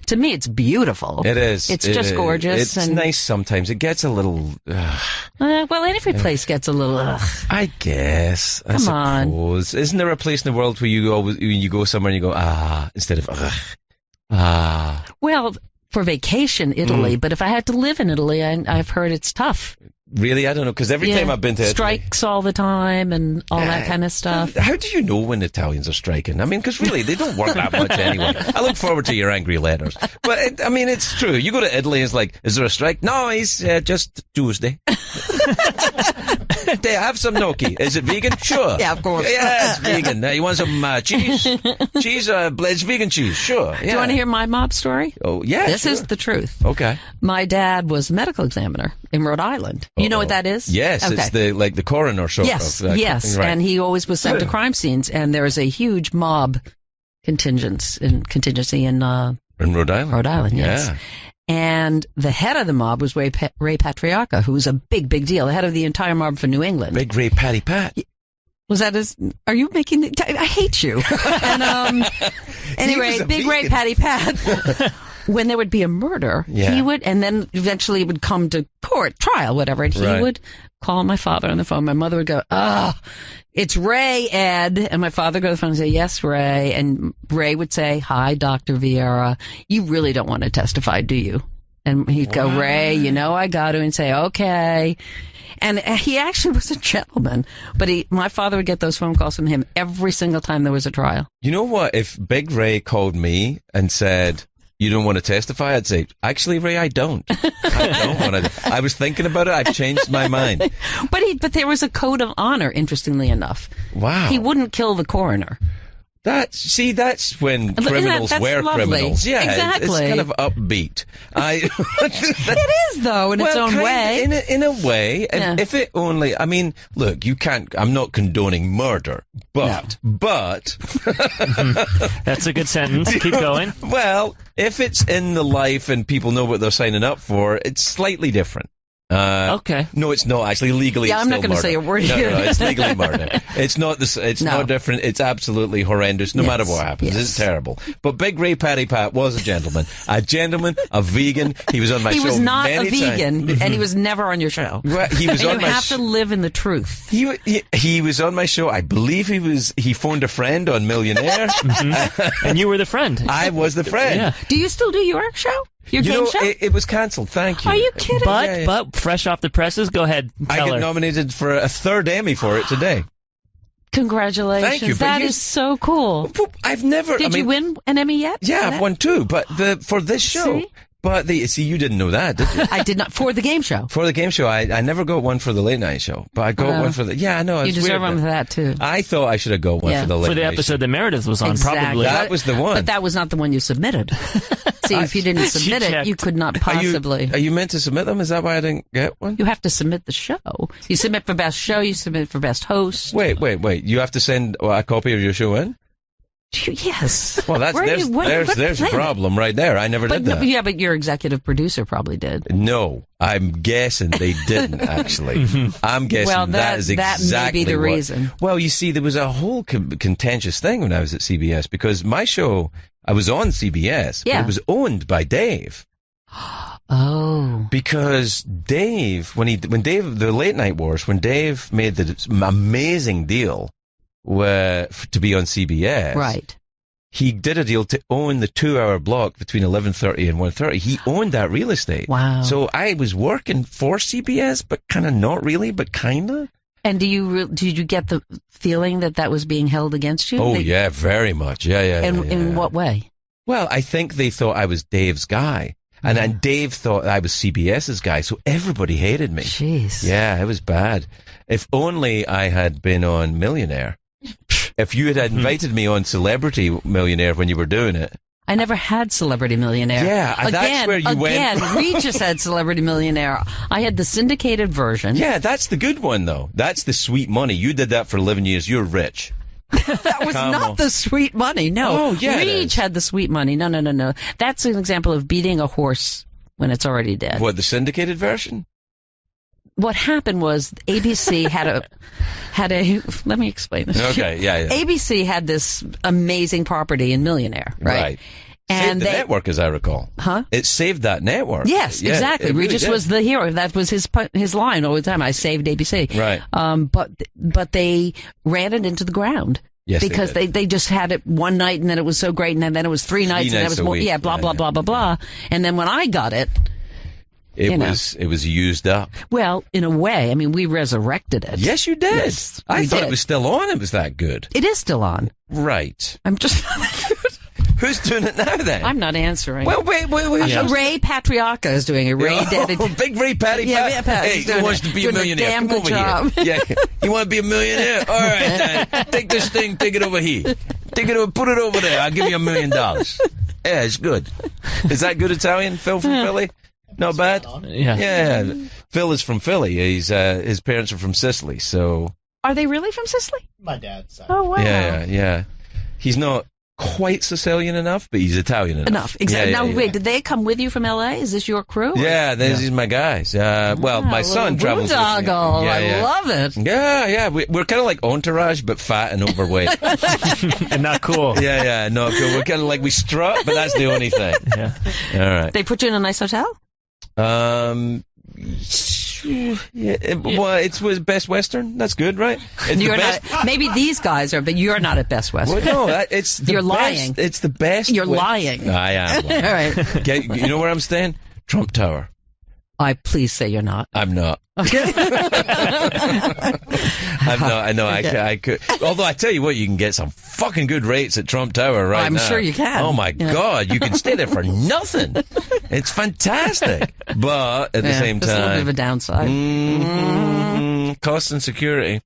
to me, it's beautiful. It is. It's just gorgeous. It's nice sometimes. It gets a little... well, every place gets a little... I guess. I suppose. Isn't there a place in the world where you go somewhere and you go, instead of, Well... For vacation, Italy, but if I had to live in Italy, I've heard it's tough. Really? I don't know, because every time I've been to Italy... Strikes all the time and all that kind of stuff. How do you know when Italians are striking? I mean, because really, they don't work that much anyway. I look forward to your angry letters. But, it's true. You go to Italy, it's like, is there a strike? No, it's just Tuesday. They have some gnocchi. Is it vegan? Sure. Yeah, of course. Yeah, it's vegan. You want some cheese? Cheese? It's vegan cheese. Sure. Yeah. Do you want to hear my mob story? Oh, yeah. This is the truth. Okay. My dad was a medical examiner in Rhode Island. You know what that is? Yes, okay. It's the coroner sort of. Yes, right. And he always was sent to crime scenes, and there was a huge mob contingency in Rhode Island. Rhode Island, yes. Yeah. And the head of the mob was Ray Patriarca, who was a big, big deal. The head of the entire mob for New England. Big Ray Patty Pat. Was that his? Are you making? I hate you. And anyway, Big Ray Patty Pat. When there would be a murder, he would, and then eventually it would come to court, trial, whatever, and he would call my father on the phone. My mother would go, it's Ray, Ed. And my father would go to the phone and say, yes, Ray. And Ray would say, hi, Dr. Vieira. You really don't want to testify, do you? And he'd go, Ray, I got to, and say, okay. And he actually was a gentleman, but my father would get those phone calls from him every single time there was a trial. You know what? If Big Ray called me and said, you don't want to testify? I'd say, actually, Ray, I don't. I don't want to. I was thinking about it. I've changed my mind. But there was a code of honor, interestingly enough. Wow. He wouldn't kill the coroner. That's when criminals that's were lovely. criminals. Yeah, exactly. It's kind of upbeat. It is, though, in its own way. In a way, if it only. I mean, look, you can't. I'm not condoning murder, but That's a good sentence. Keep going. Well, if it's in the life and people know what they're signing up for, it's slightly different. Okay. No, it's not actually legally. Yeah, it's I'm not going to say a word no, here. No, it's legally murder. It's not this. It's not different. It's absolutely horrendous. No matter what happens, it's terrible. But Big Ray Patty Pat was a gentleman, a vegan. He was on my show. He was not many a vegan, times. and he was never on your show. Well, he was and on you my. have to live in the truth. He was on my show. I believe he phoned a friend on Millionaire, and you were the friend. I was the friend. Yeah. Do you still do your show? Your game show? It was cancelled. Thank you. Are you kidding? But fresh off the presses, go ahead. I got nominated for a third Emmy for it today. Congratulations. Thank you. That is so cool. I've never. Did you win an Emmy yet? Yeah, I've won 2, but for this show. See? But you didn't know that, did you? I did not. For the game show. For the game show, I never got one for the late night show, but I got one for the. Yeah, I know. You deserve one for that too. I thought I should have got one for the late night. For the episode that Meredith was on, probably. That was the one. But that was not the one you submitted. See, if you didn't submit it, you could not possibly. Are you meant to submit them? Is that why I didn't get one? You have to submit the show. You submit for best show. You submit for best host. Wait. You have to send a copy of your show in? Yes. Well, there's a problem right there. I never did that. Yeah, but your executive producer probably did. No, I'm guessing they didn't actually. I'm guessing that is exactly that may be the reason. Well, you see, there was a whole contentious thing when I was at CBS because my show, I was on CBS, but it was owned by Dave. Oh. Because Dave, the Late Night Wars, when Dave made the amazing deal to be on CBS. Right. He did a deal to own the 2-hour block between 11:30 and 1:30. He owned that real estate. Wow. So I was working for CBS, but kind of not really, but kind of. And did you get the feeling that was being held against you? Oh, yeah, very much. Yeah. In what way? Well, I think they thought I was Dave's guy. And then Dave thought I was CBS's guy, so everybody hated me. Jeez. Yeah, it was bad. If only I had been on Millionaire. If you had invited me on Celebrity Millionaire when you were doing it. I never had Celebrity Millionaire. Yeah, that's where you went. Again, we just had Celebrity Millionaire. I had the syndicated version. Yeah, that's the good one, though. That's the sweet money. You did that for 11 years. You're rich. That was not the sweet money. No. Oh, yeah. We each had the sweet money. No. That's an example of beating a horse when it's already dead. What, the syndicated version? What happened was ABC had a let me explain this. Okay, yeah. ABC had this amazing property in Millionaire, right? And saved the network, as I recall. Huh? It saved that network. Yes, yeah, exactly. Regis was the hero. That was his line all the time. I saved ABC. Right. But they ran it into the ground. Yes, because they just had it one night and then it was so great and then it was 3 nights and then it was more. Week. Yeah, blah blah. And then when I got it. It was used up. Well, in a way. I mean, we resurrected it. Yes, you did. Yes, I thought it was still on. It was that good. It is still on. Right. I'm just... Who's doing it now, then? I'm not answering. Well, wait. Ray Patriarca is doing it. Big Ray Patty. Yeah, Hey, who wants to be a millionaire? Damn Come good over job. here. Yeah, you want to be a millionaire? All right, then. Take this thing. Take it over here. Take it over. Put it over there. I'll give you $1 million. Yeah, it's good. Is that good Italian? Phil from Philly? Not bad? Yeah. Phil is from Philly. His parents are from Sicily, so... Are they really from Sicily? My dad's side. Oh, wow. Yeah. He's not quite Sicilian enough, but he's Italian enough. Exactly. Yeah, now, wait, did they come with you from L.A.? Is this your crew? Yeah, these are my guys. Well, my son travels with me. I love it. Yeah. We're kind of like Entourage, but fat and overweight. And not cool. Yeah, not cool. We're kind of like we strut, but that's the only thing. Yeah. All right. They put you in a nice hotel? Well, it was Best Western. That's good, right? Maybe these guys are, but you're not at Best Western. Well, no, it's the You're best. lying. It's the best. You're lying. I am. All right. You know where I'm staying? Trump Tower. Please say you're not. I'm not. Okay. I'm not. I know. Okay. I could. Although I tell you what, you can get some fucking good rates at Trump Tower right now. I'm sure you can. Oh my God, you can stay there for nothing. It's fantastic. But at the same time, there's a little bit of a downside. Cost and security.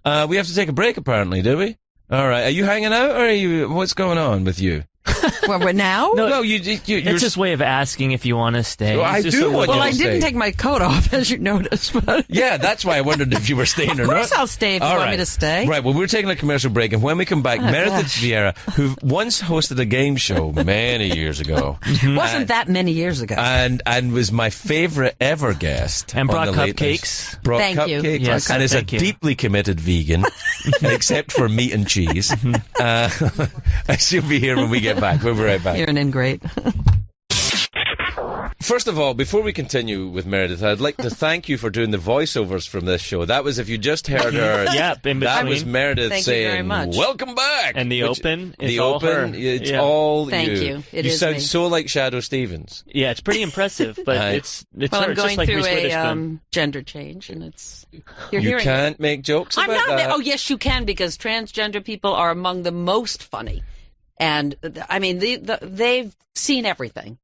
We have to take a break apparently, do we? All right. Are you hanging out, or are you? What's going on with you? Well, we're now? No, you're It's his way of asking if you want to stay. Well, I do want Well, you I to didn't stay. take my coat off, as you noticed. But Yeah, that's why I wondered if you were staying or of not. course I'll stay if you All want me right. to stay. Right, well, we're taking a commercial break, and when we come back, Meredith gosh. Vieira, who once hosted a game show many years ago, Wasn't that many years ago. and was my favorite ever guest. And on brought the Late Night. cupcakes. Brought Thank you. cupcakes. Yes, and is a thank you. deeply committed vegan, except for meat and cheese. She'll be here when we get back. We'll be right back. You're an ingrate. First of all, before we continue with Meredith, I'd like to thank you for doing the voiceovers from this show. That was, if you just heard her, Yep, in that between. was Meredith Thank you saying, very much. "Welcome back." And the open, it's the all open, her. it's Yeah. all Thank you. you. It you is sound me. so like Shadow Stevens. Yeah, it's pretty impressive, but Right. it's Well, her. I'm It's just going like through Reese a Witherspoon. gender change, and you're You hearing can't make jokes it. I'm about not. that. Oh, yes, you can, because transgender people are among the most funny, and I mean, they've seen everything.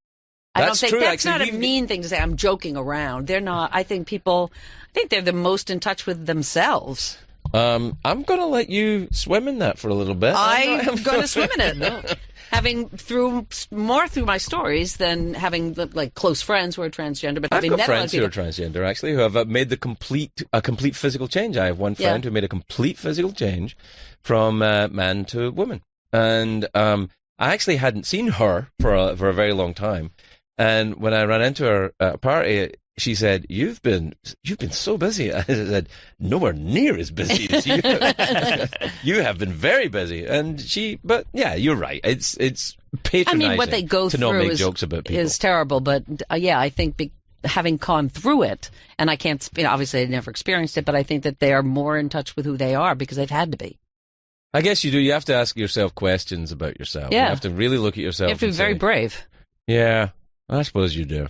I don't That's think true, that's actually. not a mean thing to say. I'm joking around. They're not. I think they're the most in touch with themselves. I'm going to let you swim in that for a little bit. I'm going to swim in it. No. Having through my stories than having like close friends who are transgender, but I've having got met friends a who lot are transgender, actually, who have made a complete physical change. I have one friend Yeah. who made a complete physical change from man to woman. And I actually hadn't seen her for a very long time. And when I ran into her at a party, she said, "You've been so busy." I said, "Nowhere near as busy as you. You have been very busy." But yeah, you're right. It's patronizing. I mean, what they go to through not make jokes about people. is terrible. But yeah, I think having gone through it, and I can't, obviously I never experienced it, but I think that they are more in touch with who they are because they've had to be. I guess you do. You have to ask yourself questions about yourself. Yeah. You have to really look at yourself. You have to be and very say, brave. Yeah, I suppose you do.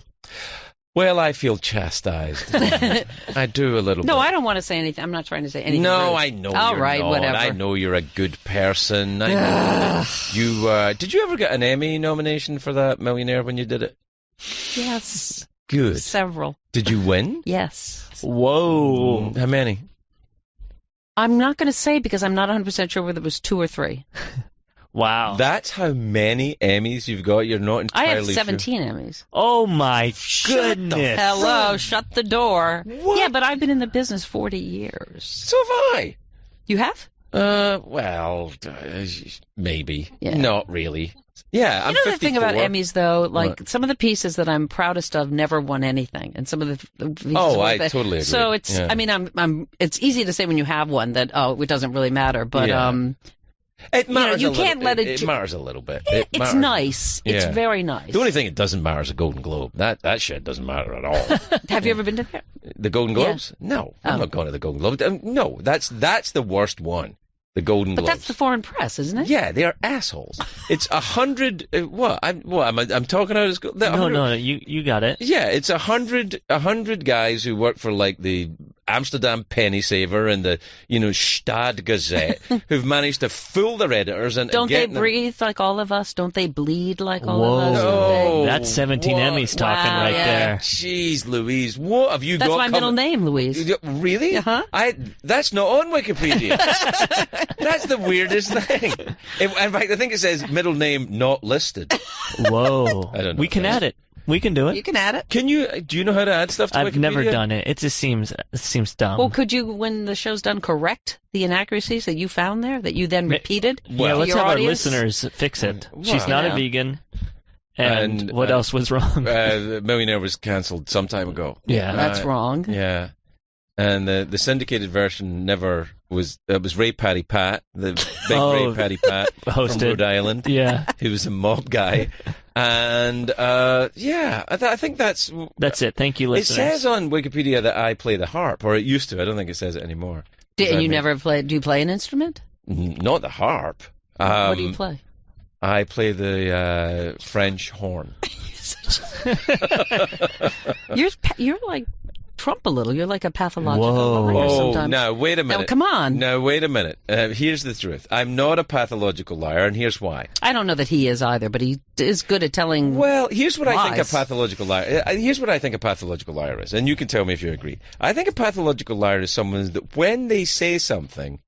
Well, I feel chastised. I do a little bit. No, I don't want to say anything. I'm not trying to say anything. No, rude. I know All you're right, not. whatever. I know you're a good person. I know that you. Did you ever get an Emmy nomination for that Millionaire when you did it? Yes. Good. Several. Did you win? Yes. Whoa. How many? I'm not going to say because I'm not 100% sure whether it was 2 or 3. Wow. That's how many Emmys you've got. You're not I entirely have 17 Emmys. Oh my goodness. Hello, shut the door. What? Yeah, but I've been in the business 40 years. So have I. You have? Well, maybe. Yeah. Not really. Yeah, I'm You know the 54. thing about Emmys, though, like What? some of the pieces that I'm proudest of never won anything, and some of the pieces Oh, were I that- totally agree. So it's, Yeah. I mean, I'm. It's easy to say when you have one that it doesn't really matter, but Yeah. It matters you a little, can't let it It ju- matters a little bit. it's matters. nice. It's Yeah. very nice. The only thing it doesn't matter is a Golden Globe. That shit doesn't matter at all. Have you ever been to there? The Golden Globes? No, I'm Oh. not going to the Golden Globes. No, that's the worst one. The Golden But Globes. that's the foreign press, isn't it? Yeah, they are assholes. It's 100. What? I'm talking out of school. No, you got it. Yeah, it's 100 guys who work for like the Amsterdam Penny Saver and the Stad Gazette who've managed to fool their editors and Don't they get them- breathe like all of us? Don't they bleed like all Whoa. of us? No. That's 17 What? Emmys talking Wow, right yeah. there. Jeez, Louise, what have you That's got my middle name, Louise. Really? Uh-huh. That's not on Wikipedia. That's the weirdest thing. In fact, I think it says middle name not listed. Whoa. I don't know We if can that's- add it. We can do it. You can add it. Do you know how to add stuff to Wikipedia? I've never done it. It just seems dumb. Well, could you, when the show's done, correct the inaccuracies that you found there that you then repeated? yeah, to let's your have audience? our listeners fix it. Well, She's not you a know. vegan. And what uh, else was wrong? The Millionaire was cancelled some time ago. Yeah. That's wrong. Yeah. And the syndicated version never was. It was Ray Paddy Pat, the big Oh, Ray Paddy Pat from hosted. Rhode Island. Yeah, He was a mob guy. And I think that's that's it. Thank you, It listeners. says on Wikipedia that I play the harp, or it used to. I don't think it says it anymore. And you I never play? Do you play an instrument? Not the harp. What do you play? I play the French horn. You're like Trump a little. You're like a pathological Whoa. liar Oh, sometimes. now wait a minute. Now, come on. Now wait a minute. Here's the truth. I'm not a pathological liar, and here's why. I don't know that he is either, but he is good at telling. Well, here's what I think a Lies. pathological liar. Here's what I think a pathological liar is, and you can tell me if you agree. I think a pathological liar is someone that when they say something,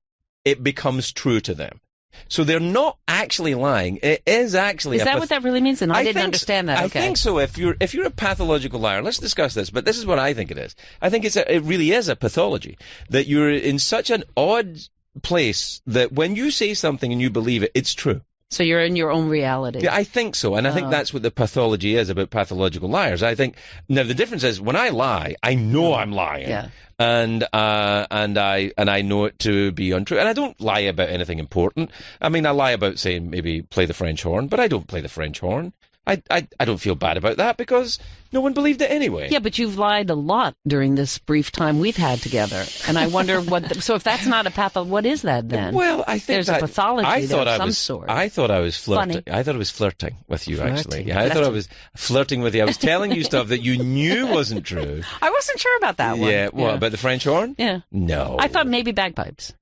it becomes true to them. So they're not actually lying. It is actually. Is that what that really means? And I didn't understand that. Okay. I think so. If you're a pathological liar, let's discuss this. But this is what I think it is. I think it really is a pathology that you're in such an odd place that when you say something and you believe it, it's true. So you're in your own reality. Yeah, I think so, and I think that's what the pathology is about pathological liars. I think now the difference is when I lie, I know I'm lying, and I know it to be untrue, and I don't lie about anything important. I mean, I lie about saying maybe play the French horn, but I don't play the French horn. I don't feel bad about that because no one believed it anyway. Yeah, but you've lied a lot during this brief time we've had together, and I wonder so if that's not a pathology, what is that then? Well, I think there's a pathology there of some sort. I thought I was flirting. Funny. I thought I was flirting with you, actually. Yeah, I thought I was flirting with you. I was telling you stuff that you knew wasn't true. I wasn't sure about that one. Yeah, what, about the French horn? Yeah. No. I thought maybe bagpipes.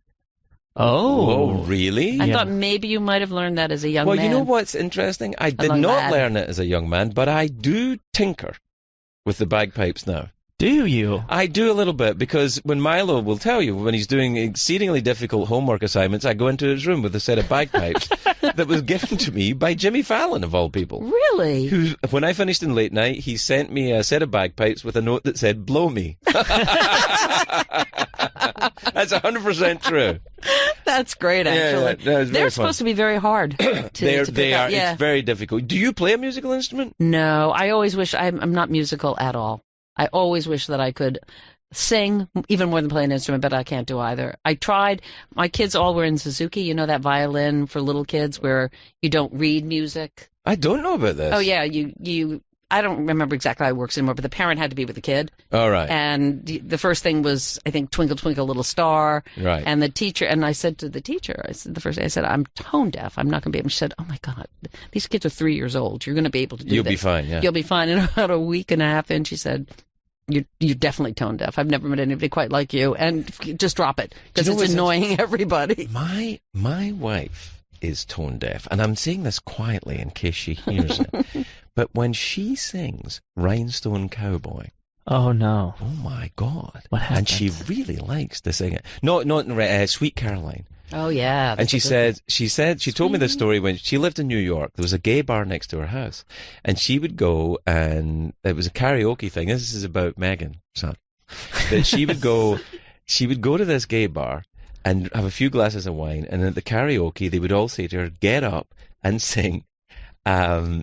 Oh, really? I thought maybe you might have learned that as a young man. Well, you know what's interesting? I did not learn it as a young man, but I do tinker with the bagpipes now. Do you? I do a little bit, because when Milo will tell you, when he's doing exceedingly difficult homework assignments, I go into his room with a set of bagpipes that was given to me by Jimmy Fallon, of all people. Really? Who, when I finished in late night, he sent me a set of bagpipes with a note that said, "Blow me." That's 100% true. That's great, actually. Yeah, they're supposed to be very hard to pick up. Yeah. It's very difficult. Do you play a musical instrument? No, I always wish I'm not musical at all. I always wish that I could sing even more than play an instrument, but I can't do either. I tried. My kids all were in Suzuki. You know that violin for little kids where you don't read music? I don't know about this. Oh, yeah. You. I don't remember exactly how it works anymore, but the parent had to be with the kid. All right. And the first thing was, I think, Twinkle, Twinkle, Little Star. Right. And the teacher, and I said to the teacher, the first day, I said, I'm tone deaf. I'm not going to be able. She said, oh, my God, these kids are 3 years old. You're going to be able to do this. You'll be fine, yeah. You'll be fine. And about a week and a half in, she said, you're definitely tone deaf. I've never met anybody quite like you. And just drop it, because it's annoying everybody. My wife is tone deaf, and I'm saying this quietly in case she hears it. But when she sings Rhinestone Cowboy, oh no! Oh my God! What happened? And she really likes to sing it. Not Sweet Caroline. Oh yeah. And she told me this story when she lived in New York. There was a gay bar next to her house, and she would go, and it was a karaoke thing. This is about Megan, son. That she would go to this gay bar and have a few glasses of wine, and at the karaoke they would all say to her, "Get up and sing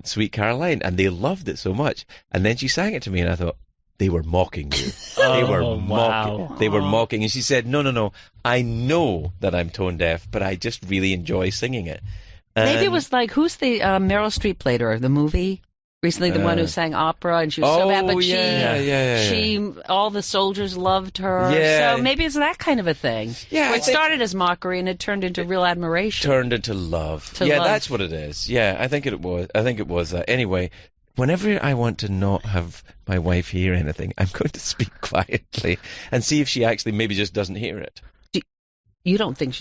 Sweet Caroline," and they loved it so much. And then she sang it to me, and I thought, they were mocking you. They were mocking. Wow. They were mocking. And she said, no, I know that I'm tone deaf, but I just really enjoy singing it. Maybe it was like, who's the Meryl Streep played her, the movie? Recently, the one who sang opera, and she was so bad, but she, all the soldiers loved her. Yeah. So maybe it's that kind of a thing. Yeah, where it started as mockery, and it turned into real admiration. Turned into love. Love. That's what it is. Yeah, I think it was that. Anyway, whenever I want to not have my wife hear anything, I'm going to speak quietly and see if she actually maybe just doesn't hear it. Do you think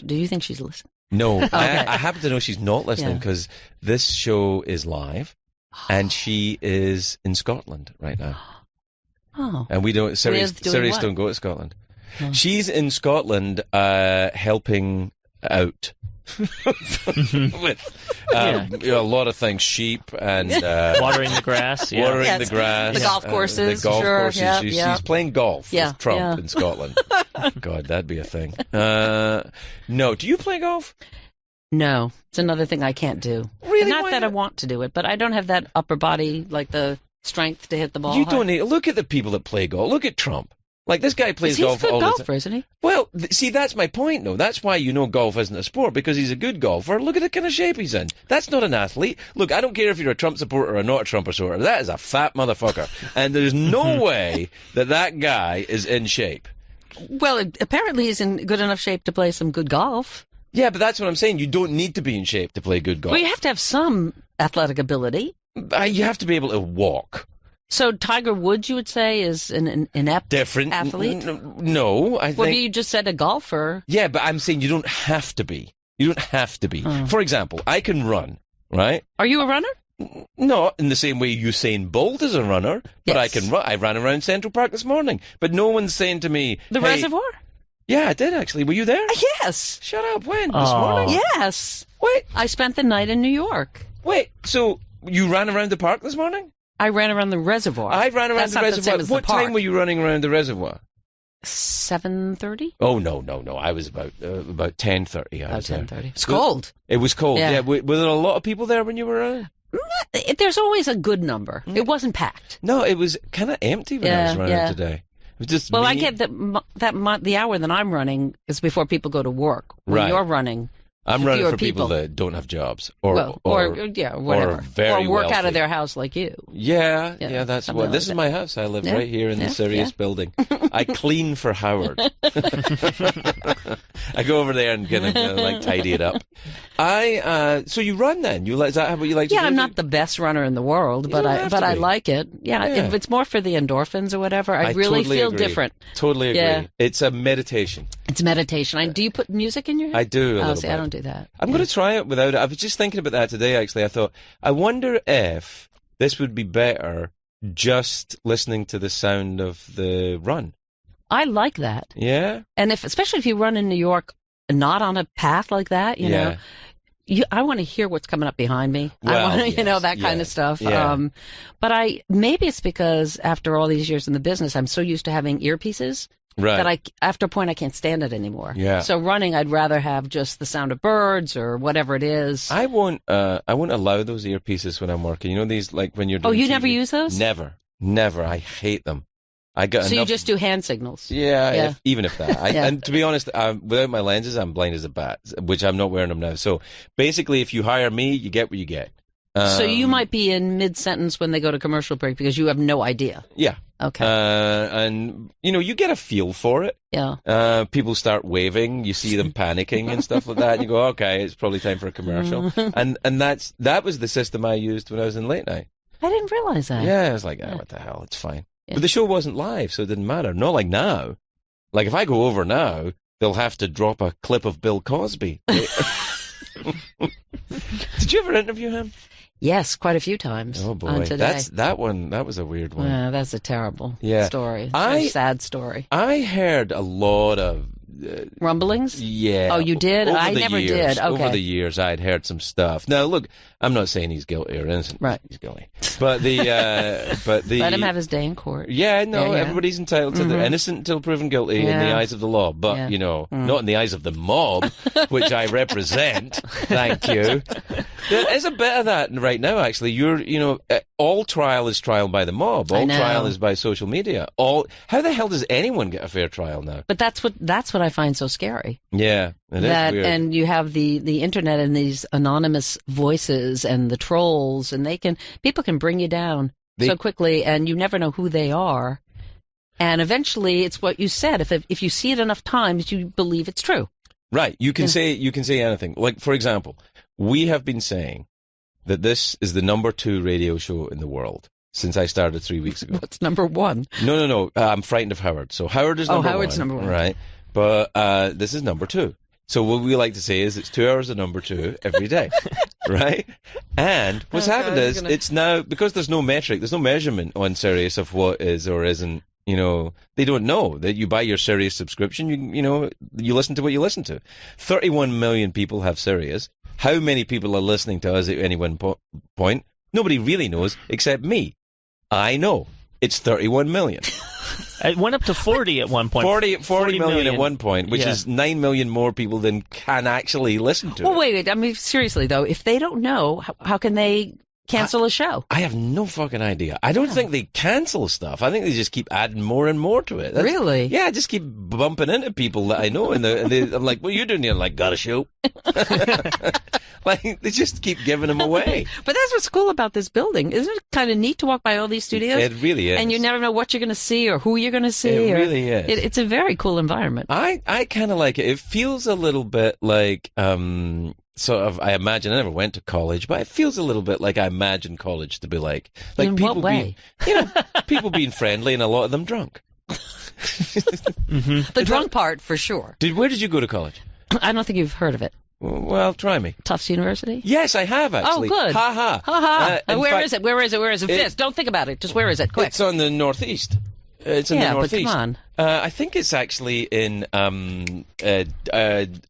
she's listening? No, Okay. I happen to know she's not listening because this show is live. And she is in Scotland right now. Oh. And we don't, Sirius don't go to Scotland. Oh. She's in Scotland helping out with a lot of things, sheep and watering the grass. Yeah. Watering the grass. The golf courses. The golf courses. Yeah, She's playing golf with Trump in Scotland. God, that'd be a thing. No, do you play golf? No, it's another thing I can't do. Really? Not that I want to do it, but I don't have that upper body, like the strength to hit the ball. You don't need. Look at the people that play golf. Look at Trump. Like, this guy plays golf all the time. He's a good golfer, isn't he? Well, see, that's my point, though. That's why golf isn't a sport, because he's a good golfer. Look at the kind of shape he's in. That's not an athlete. Look, I don't care if you're a Trump supporter or not a Trump supporter. That is a fat motherfucker. And there's no way that guy is in shape. Well, apparently he's in good enough shape to play some good golf. Yeah, but that's what I'm saying. You don't need to be in shape to play good golf. Well, you have to have some athletic ability. You have to be able to walk. So Tiger Woods, you would say, is an inept athlete? No, I think... Well, you just said a golfer. Yeah, but I'm saying you don't have to be. You don't have to be. For example, I can run, right? Are you a runner? Not in the same way Usain Bolt is a runner, but I can run. I ran around Central Park this morning, but no one's saying to me... The reservoir? Yeah, I did actually. Were you there? Yes. Shut up. When? This morning? Yes. Wait. I spent the night in New York. Wait. So you ran around the park this morning? I ran around the reservoir. I ran around the reservoir. What time were you running around the reservoir? 7:30. Oh no. I was about 10:30. About 10:30. It's cold. It was cold. Yeah. Yeah. Were there a lot of people there when you were around? There's always a good number. It wasn't packed. No, it was kind of empty when I was running today. It was just well, me. I get the hour that I'm running is before people go to work. When you're running, I'm running for people that don't have jobs or whatever, or work wealthy. out of their house like you. Yeah, that's what. Like this is my house. I live right here in the Sirius building. I clean for Howard. I go over there and get like tidy it up. So you run then? Is that what you like to do? Yeah, I'm not the best runner in the world, but I like it. Yeah, if it's more for the endorphins or whatever, I really totally feel agree. different. Totally agree. Yeah. It's a meditation. It's meditation. Do you put music in your head? I do. A little see, bit. I don't do that. I'm going to try it without it. I was just thinking about that today, actually. I thought, I wonder if this would be better just listening to the sound of the run. I like that. Yeah? And especially if you run in New York, not on a path like that, you know, I want to hear what's coming up behind me. Well, I want to, that kind of stuff. Yeah. But maybe it's because after all these years in the business, I'm so used to having earpieces. Right. That after a point I can't stand it anymore. Yeah. So running, I'd rather have just the sound of birds or whatever it is. I won't allow those earpieces when I'm working. You know these, like when you're doing you TV? never use those? Never. I hate them. So you just do hand signals? Yeah. Even if that. And to be honest, without my lenses, I'm blind as a bat, which I'm not wearing them now. So basically, if you hire me, you get what you get. So you might be in mid-sentence when they go to commercial break because you have no idea. Yeah. Okay. And, you get a feel for it. Yeah. People start waving. You see them panicking and stuff like that. And you go, okay, it's probably time for a commercial. and that was the system I used when I was in late night. I didn't realize that. Yeah, I was like, what the hell, it's fine. Yeah. But the show wasn't live, so it didn't matter. Not like now. Like, if I go over now, they'll have to drop a clip of Bill Cosby. Did you ever interview him? Yes, quite a few times. Oh boy, on Today. that was a weird one. Yeah, that's a terrible story. It's a sad story. I heard a lot of rumblings. Yeah. Oh, you did? I never did. Okay. Over the years, I'd heard some stuff. Now, look, I'm not saying he's guilty or innocent. Right. He's guilty. But let him have his day in court. Yeah, no, everybody's entitled to the innocent until proven guilty in the eyes of the law. But not in the eyes of the mob, which I represent. Thank you. There is a bit of that right now. Actually, all trial is trial by the mob. All trial is by social media. How the hell does anyone get a fair trial now? But that's what I find so scary. Yeah, it is weird. And you have the internet and these anonymous voices and the trolls, and people can bring you down so quickly, and you never know who they are. And eventually, it's what you said. If you see it enough times, you believe it's true. Right. You can say anything. Like, for example, we have been saying that this is the number 2 radio show in the world since I started 3 weeks ago. What's number 1? No. I'm frightened of Howard. So Howard is number 1. Oh, Howard's number 1. Right. But this is number 2. So what we like to say is it's 2 hours of number 2 every day. Right? And what's happened is it's now, because there's no metric, there's no measurement on Sirius of what is or isn't. They don't know that you buy your Sirius subscription. You listen to what you listen to. 31 million people have Sirius. How many people are listening to us at any one point? Nobody really knows except me. I know. It's 31 million. It went up to 40 at one point. 40 million at one point, which is 9 million more people than can actually listen to it. Well, wait. I mean, seriously, though, if they don't know, how can they cancel a show? I have no fucking idea. I don't think they cancel stuff. I think they just keep adding more and more to it. Really? Yeah, I just keep bumping into people that I know, and I'm like, "What are you doing here?" Like, got a show? Like, they just keep giving them away. But that's what's cool about this building. Isn't it kind of neat to walk by all these studios? It really is. And you never know what you're going to see or who you're going to see. It really is. It's a very cool environment. I kind of like it. It feels a little bit like sort of, I imagine, I never went to college, but it feels a little bit like I imagine college to be like. In people what way? People being friendly and a lot of them drunk. The drunk part, for sure. Where did you go to college? I don't think you've heard of it. Well, try me. Tufts University? Yes, I have, actually. Oh, good. Ha ha. Ha ha. Where is it? Fist. Don't think about it. Just where is it? Quick. It's on the northeast. It's in the northeast. But come I think it's actually in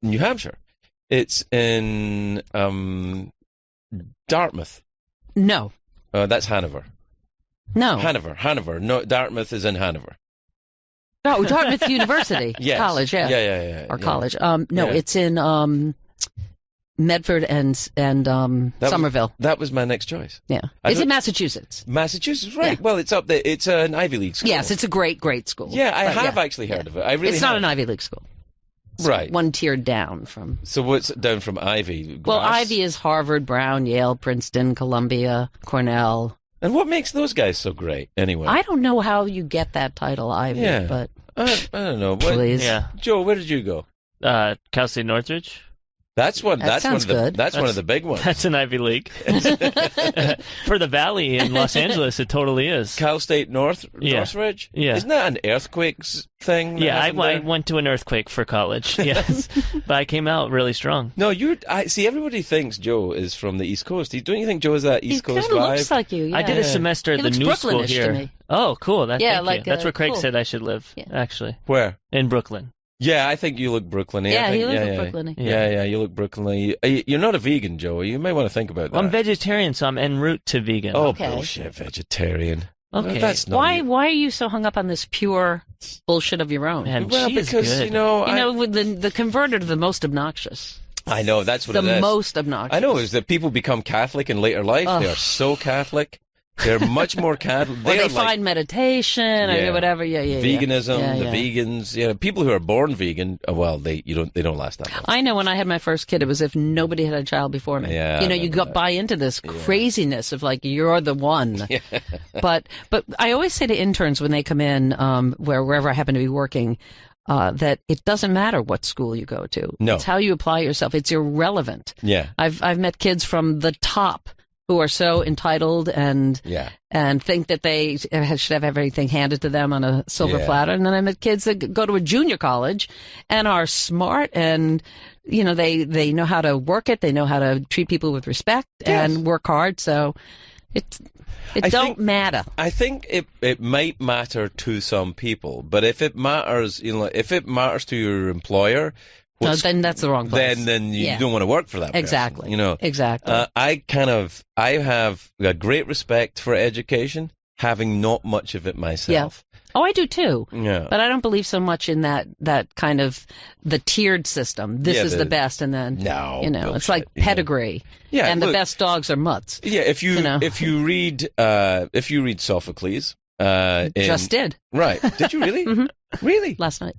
New Hampshire. It's in Dartmouth. No. That's Hanover. No. Hanover. No, Dartmouth is in Hanover. No, Dartmouth University. Yes. College, yeah. Yeah. Or college. No, it's in Medford and Somerville. That was my next choice. Yeah. It's in Massachusetts. Massachusetts, right. Yeah. Well, it's up there. It's an Ivy League school. Yes, it's a great school. Yeah, I have actually heard of it. I really It's not an Ivy League school. It's right. one tier down from... So what's down from Ivy? Well, Ivy is Harvard, Brown, Yale, Princeton, Columbia, Cornell. And what makes those guys so great, anyway? I don't know how you get that title, Ivy, but... I don't know. Please. Yeah. Joe, where did you go? Cal State Northridge. That's one. That sounds good. That's one of the big ones. That's an Ivy League. For the Valley in Los Angeles, it totally is. Cal State Northridge? Yeah. Isn't that an earthquakes thing? Yeah, I went to an earthquake for college, yes. But I came out really strong. No, see, everybody thinks Joe is from the East Coast. Don't you think Joe is that East Coast He kind vibe? of looks like you, yeah. I did a semester at the new school Brooklynish here. to me. Oh, cool. Thank you. That's where Craig cool. said I should live, actually. Where? In Brooklyn. Yeah, I think you look Brooklyn-y. Yeah, I think, he looks like Brooklyn-y. Yeah, you look Brooklyn-y. You're not a vegan, Joe. You may want to think about that. Well, I'm vegetarian, so I'm en route to vegan. Oh, Okay. bullshit, vegetarian. Okay. That's not Why are you so hung up on this pure bullshit of your own? Man, Well, she is because, good. With the converted are the most obnoxious. I know, that's what it The is. most obnoxious. I know, is that people become Catholic in later life. Ugh. They are so Catholic. They're much more Catholic. Or they find meditation or whatever. Yeah. Veganism, Yeah, the vegans. People who are born vegan, they don't last that long. I know when I had my first kid, it was as if nobody had a child before me. Yeah, you buy into this craziness of like you're the one. But I always say to interns when they come in, wherever I happen to be working, that it doesn't matter what school you go to. No. It's how you apply yourself. It's irrelevant. Yeah. I've met kids from the top who are so entitled and think that they should have everything handed to them on a silver platter. And then I met kids that go to a junior college and are smart and, they know how to work it. They know how to treat people with respect and work hard. So it don't matter. I think it might matter to some people, but if it matters, to your employer, no, then that's the wrong place. Then you don't want to work for that person. Exactly. Exactly. I have a great respect for education, having not much of it myself. Yeah. Oh, I do too. Yeah. But I don't believe so much in that kind of the tiered system. This is the best, and then it's like pedigree. Yeah. And the best dogs are mutts. Yeah. If you read Sophocles, just did. Right. Did you really? Mm-hmm. Really? Last night.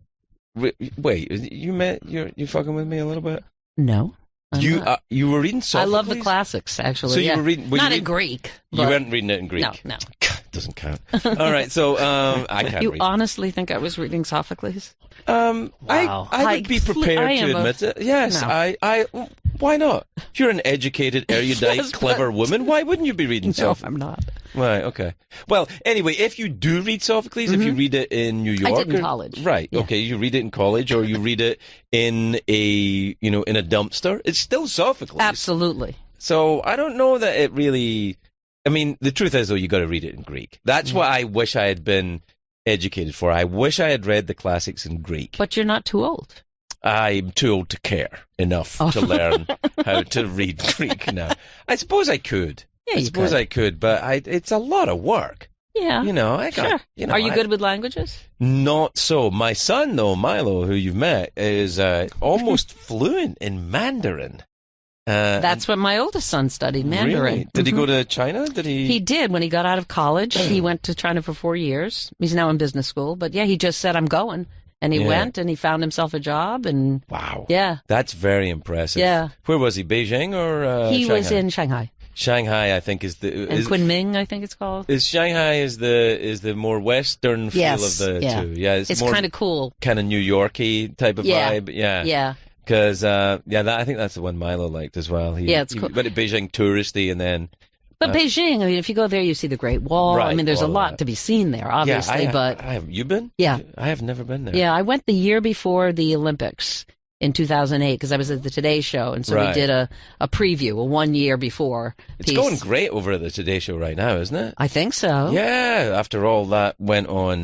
Wait, you fucking with me a little bit? No. You were reading Sophocles? I love the classics, actually. So you were reading... Not in Greek. You weren't reading it in Greek? No. Doesn't count. All right, so I can't You read. honestly think I was reading Sophocles? Wow. I would be prepared to admit it. Yes, no. Why not? If you're an educated, erudite, clever woman, why wouldn't you be reading Sophocles? No, I'm not. Right, okay. Well, anyway, if you do read Sophocles, if you read it in New York... I did in college. Right, okay, you read it in college or you read it in a dumpster, it's still Sophocles. Absolutely. So I don't know that it really... I mean, the truth is, though, you got to read it in Greek. That's what I wish I had been educated for. I wish I had read the classics in Greek. But you're not too old. I'm too old to care enough to learn how to read Greek now. I suppose I could. Yeah, I suppose I could, but it's a lot of work. Yeah. Sure. Are you good with languages? Not so. My son, though, Milo, who you've met, is almost fluent in Mandarin. That's what my oldest son studied, Mandarin. Really? Did he go to China? He did. When he got out of college, he went to China for 4 years. He's now in business school. But, he just said, I'm going. And he went, and he found himself a job. And wow. Yeah. That's very impressive. Yeah. Where was he, Beijing or He Shanghai? was in Shanghai. Shanghai, I think, is the... And Kunming, I think it's called. Shanghai is the more western feel of the two. Yeah, it's kind of cool. Kind of New York-y type of vibe. Yeah. Yeah. Because, I think that's the one Milo liked as well. It's cool. He went to Beijing touristy and then... But Beijing, I mean, if you go there, you see the Great Wall. Right, I mean, there's a lot to be seen there, obviously. You been? Yeah. I have never been there. Yeah, I went the year before the Olympics in 2008 because I was at the Today Show, and so we did a preview, a 1 year before It's going great over at the Today Show right now, isn't it? I think so. Yeah, after all that went on.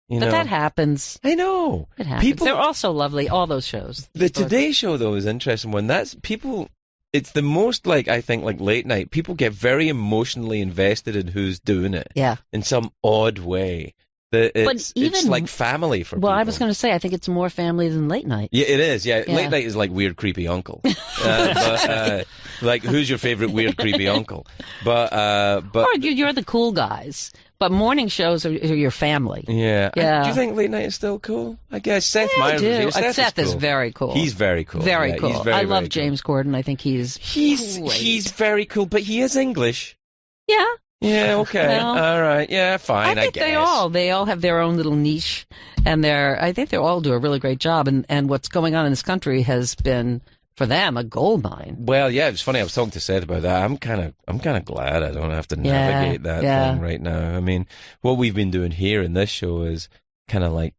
But that happens. I know. It happens. They're also lovely, all those shows. The Today Show, though, is an interesting one. That's people... It's the most, I think, late night. People get very emotionally invested in who's doing it. Yeah. In some odd way. It's like family for people. Well, I was going to say, I think it's more family than late night. Yeah, it is. Yeah. Late night is like weird, creepy uncle. Who's your favorite weird, creepy uncle? Or you're the cool guys. But morning shows are your family. Yeah. Yeah. Do you think late night is still cool? I guess Seth Meyers I do. is here. Seth is is cool. very cool. He's very cool. Very cool. He's very, I love very James Corden. I think he's very cool, but he is English. Yeah. Yeah, okay. Well, all right. Yeah, fine, I guess. They all have their own little niche, and I think they all do a really great job, and what's going on in this country has been, for them, a gold mine. Well, yeah, it was funny. I was talking to Seth about that. I'm kind of glad I don't have to navigate that thing right now. I mean, what we've been doing here in this show is kind of like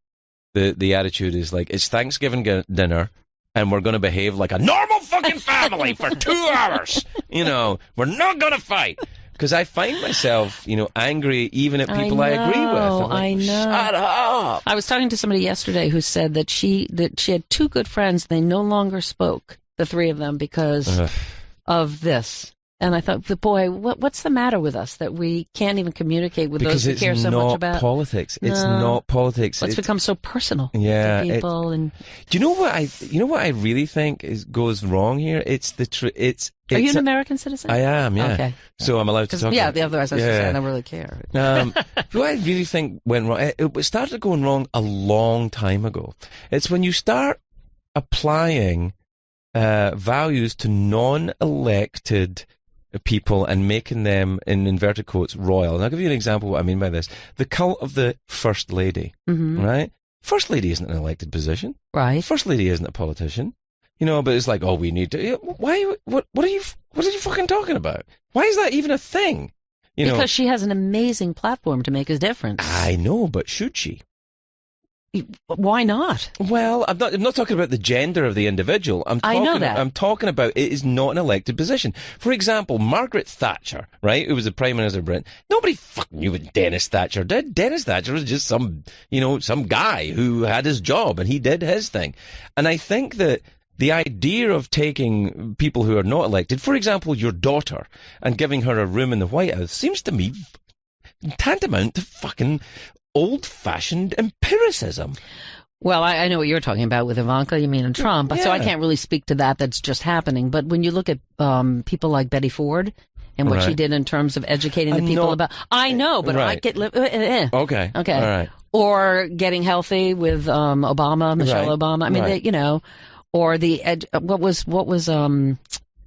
the attitude is like, it's Thanksgiving dinner, and we're going to behave like a normal fucking family for 2 hours. We're not going to fight. Because I find myself, angry even at people I agree with. I'm like, I know. Shut up. I was talking to somebody yesterday who said that she had 2 good friends. They no longer spoke, the 3 of them, because of this. And I thought, boy, what's the matter with us that we can't even communicate with those we care so much about? Politics. It's not politics. It's become so personal. Yeah. To people do you know what I really think goes wrong here? It's the Are you an American citizen? I am, yeah. Okay. So I'm allowed to talk about it. Yeah, otherwise I was going to say I don't really care. What I really think went wrong, it started going wrong a long time ago. It's when you start applying values to non-elected people and making them, in inverted quotes, royal. And I'll give you an example of what I mean by this. The cult of the First Lady, right? First Lady isn't an elected position. Right. First Lady isn't a politician. But it's like, we need to... Why? What are you fucking talking about? Why is that even a thing? Because she has an amazing platform to make a difference. I know, but should she? Why not? Well, I'm not talking about the gender of the individual. I know that. I'm talking about it is not an elected position. For example, Margaret Thatcher, right, who was the Prime Minister of Britain. Nobody fucking knew what Dennis Thatcher did. Dennis Thatcher was just some guy who had his job and he did his thing. And I think that the idea of taking people who are not elected, for example, your daughter, and giving her a room in the White House seems to me tantamount to fucking old-fashioned empiricism. Well, I know what you're talking about with Ivanka, you mean, and Trump, so I can't really speak to that. That's just happening. But when you look at people like Betty Ford and what she did in terms of educating the people about... I know, but I get... Okay. All right. Or getting healthy with Michelle Obama. I mean, or what was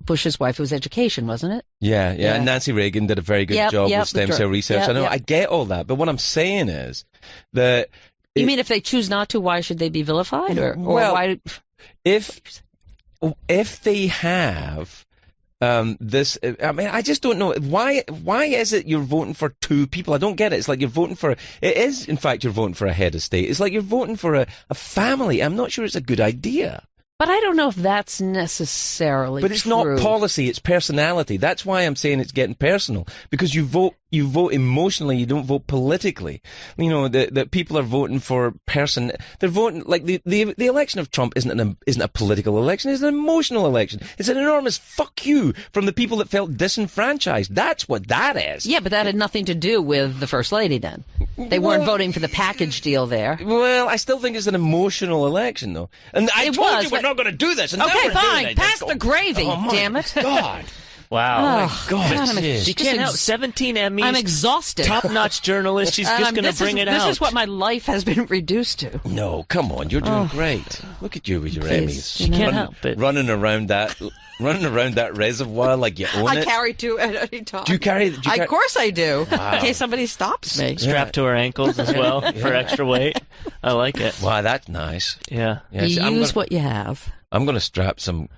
Bush's wife? It was education, wasn't it? Yeah. And Nancy Reagan did a very good job with stem cell research. I know, I get all that, but what I'm saying is that... You mean if they choose not to, why should they be vilified? Or why... If they have... this, I mean, I just don't know. Why is it you're voting for 2 people? I don't get it. It's like you're voting for... It is, in fact, you're voting for a head of state. It's like you're voting for a family. I'm not sure it's a good idea. But I don't know if that's necessarily But it's not policy, it's personality. That's why I'm saying it's getting personal. Because you vote emotionally, you don't vote politically. That people are voting for they're voting, like the election of Trump isn't a political election, it's an emotional election. It's an enormous fuck you from the people that felt disenfranchised. That's what that is. Yeah, but that had nothing to do with the First Lady then. They weren't voting for the package deal there. Well, I still think it's an emotional election, though. And I told you we're not going to do this. And okay, fine. Pass the gravy, damn it. God. Wow. Oh, my God. She can't help 17 Emmys. I'm exhausted. Top-notch journalist. She's just going to bring it out. This is what my life has been reduced to. No, come on. You're doing great. Look at you with your Emmys. She can't help it. Running around that reservoir like you own it. I carry 2 at any time. Do you carry? Of course I do. Wow. In case somebody stops me. Strapped to her ankles as well for extra weight. I like it. Wow, that's nice. Yeah. Use what you have. I'm going to strap something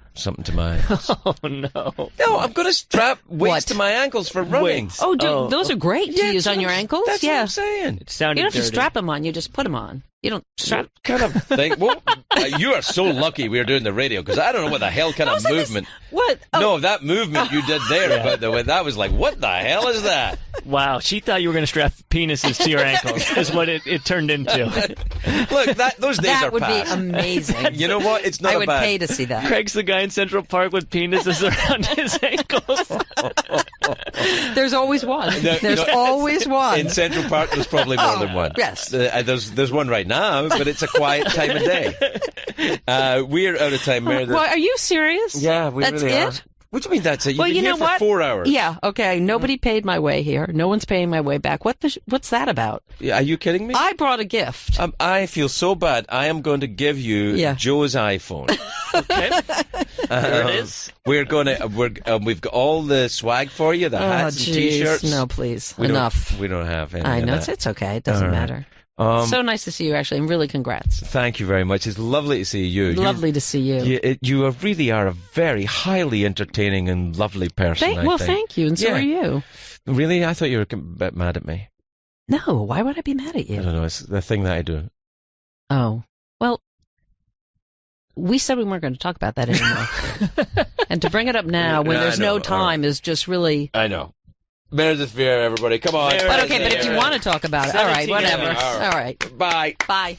to my... Oh, no. No, I'm going to strap weights to my ankles for running. Weights. Oh, those are great to use on your ankles. That's what I'm saying. It sounded You don't have dirty. to strap them on, you just put them on. You don't strap. What kind of thing? Well, you are so lucky we are doing the radio, because I don't know what the hell kind of movement. What? Oh. No, that movement you did there, by the way, that was like, what the hell is that? Wow, she thought you were going to strap penises to your ankles, is what it turned into. Look, those days That are would past. be amazing. You know what? It's not I a would bad. pay to see that. Craig's the guy in Central Park with penises around his ankles. There's always one. There's always one. In Central Park, there's probably more than one. Yes. There's one right now, but it's a quiet time of day. We're out of time, Meredith. Well, are you serious? Yeah, we That's really it? are. What do you mean that's it? You've Well, been you here know for what? 4 hours. Yeah, okay. Nobody paid my way here. No one's paying my way back. What's that about? Yeah, are you kidding me? I brought a gift. I feel so bad. I am going to give you Joe's iPhone. Okay. There it is. We've got all the swag for you, the hats and T-shirts. No, please. We Enough. We don't have any. I know. of that. It's okay. It doesn't matter. So nice to see you, actually, and really congrats. Thank you very much. It's lovely to see you. Lovely to see you. You really are a very highly entertaining and lovely person. Thank you, and so are you. Really? I thought you were a bit mad at me. No, why would I be mad at you? I don't know. It's the thing that I do. Oh, well, we said we weren't going to talk about that anymore. And to bring it up now when there's no time is just really... I know. Meredith Vieira, everybody. Come on. But okay, but if you want to talk about it, all right, whatever. All right. All right. Bye. Bye.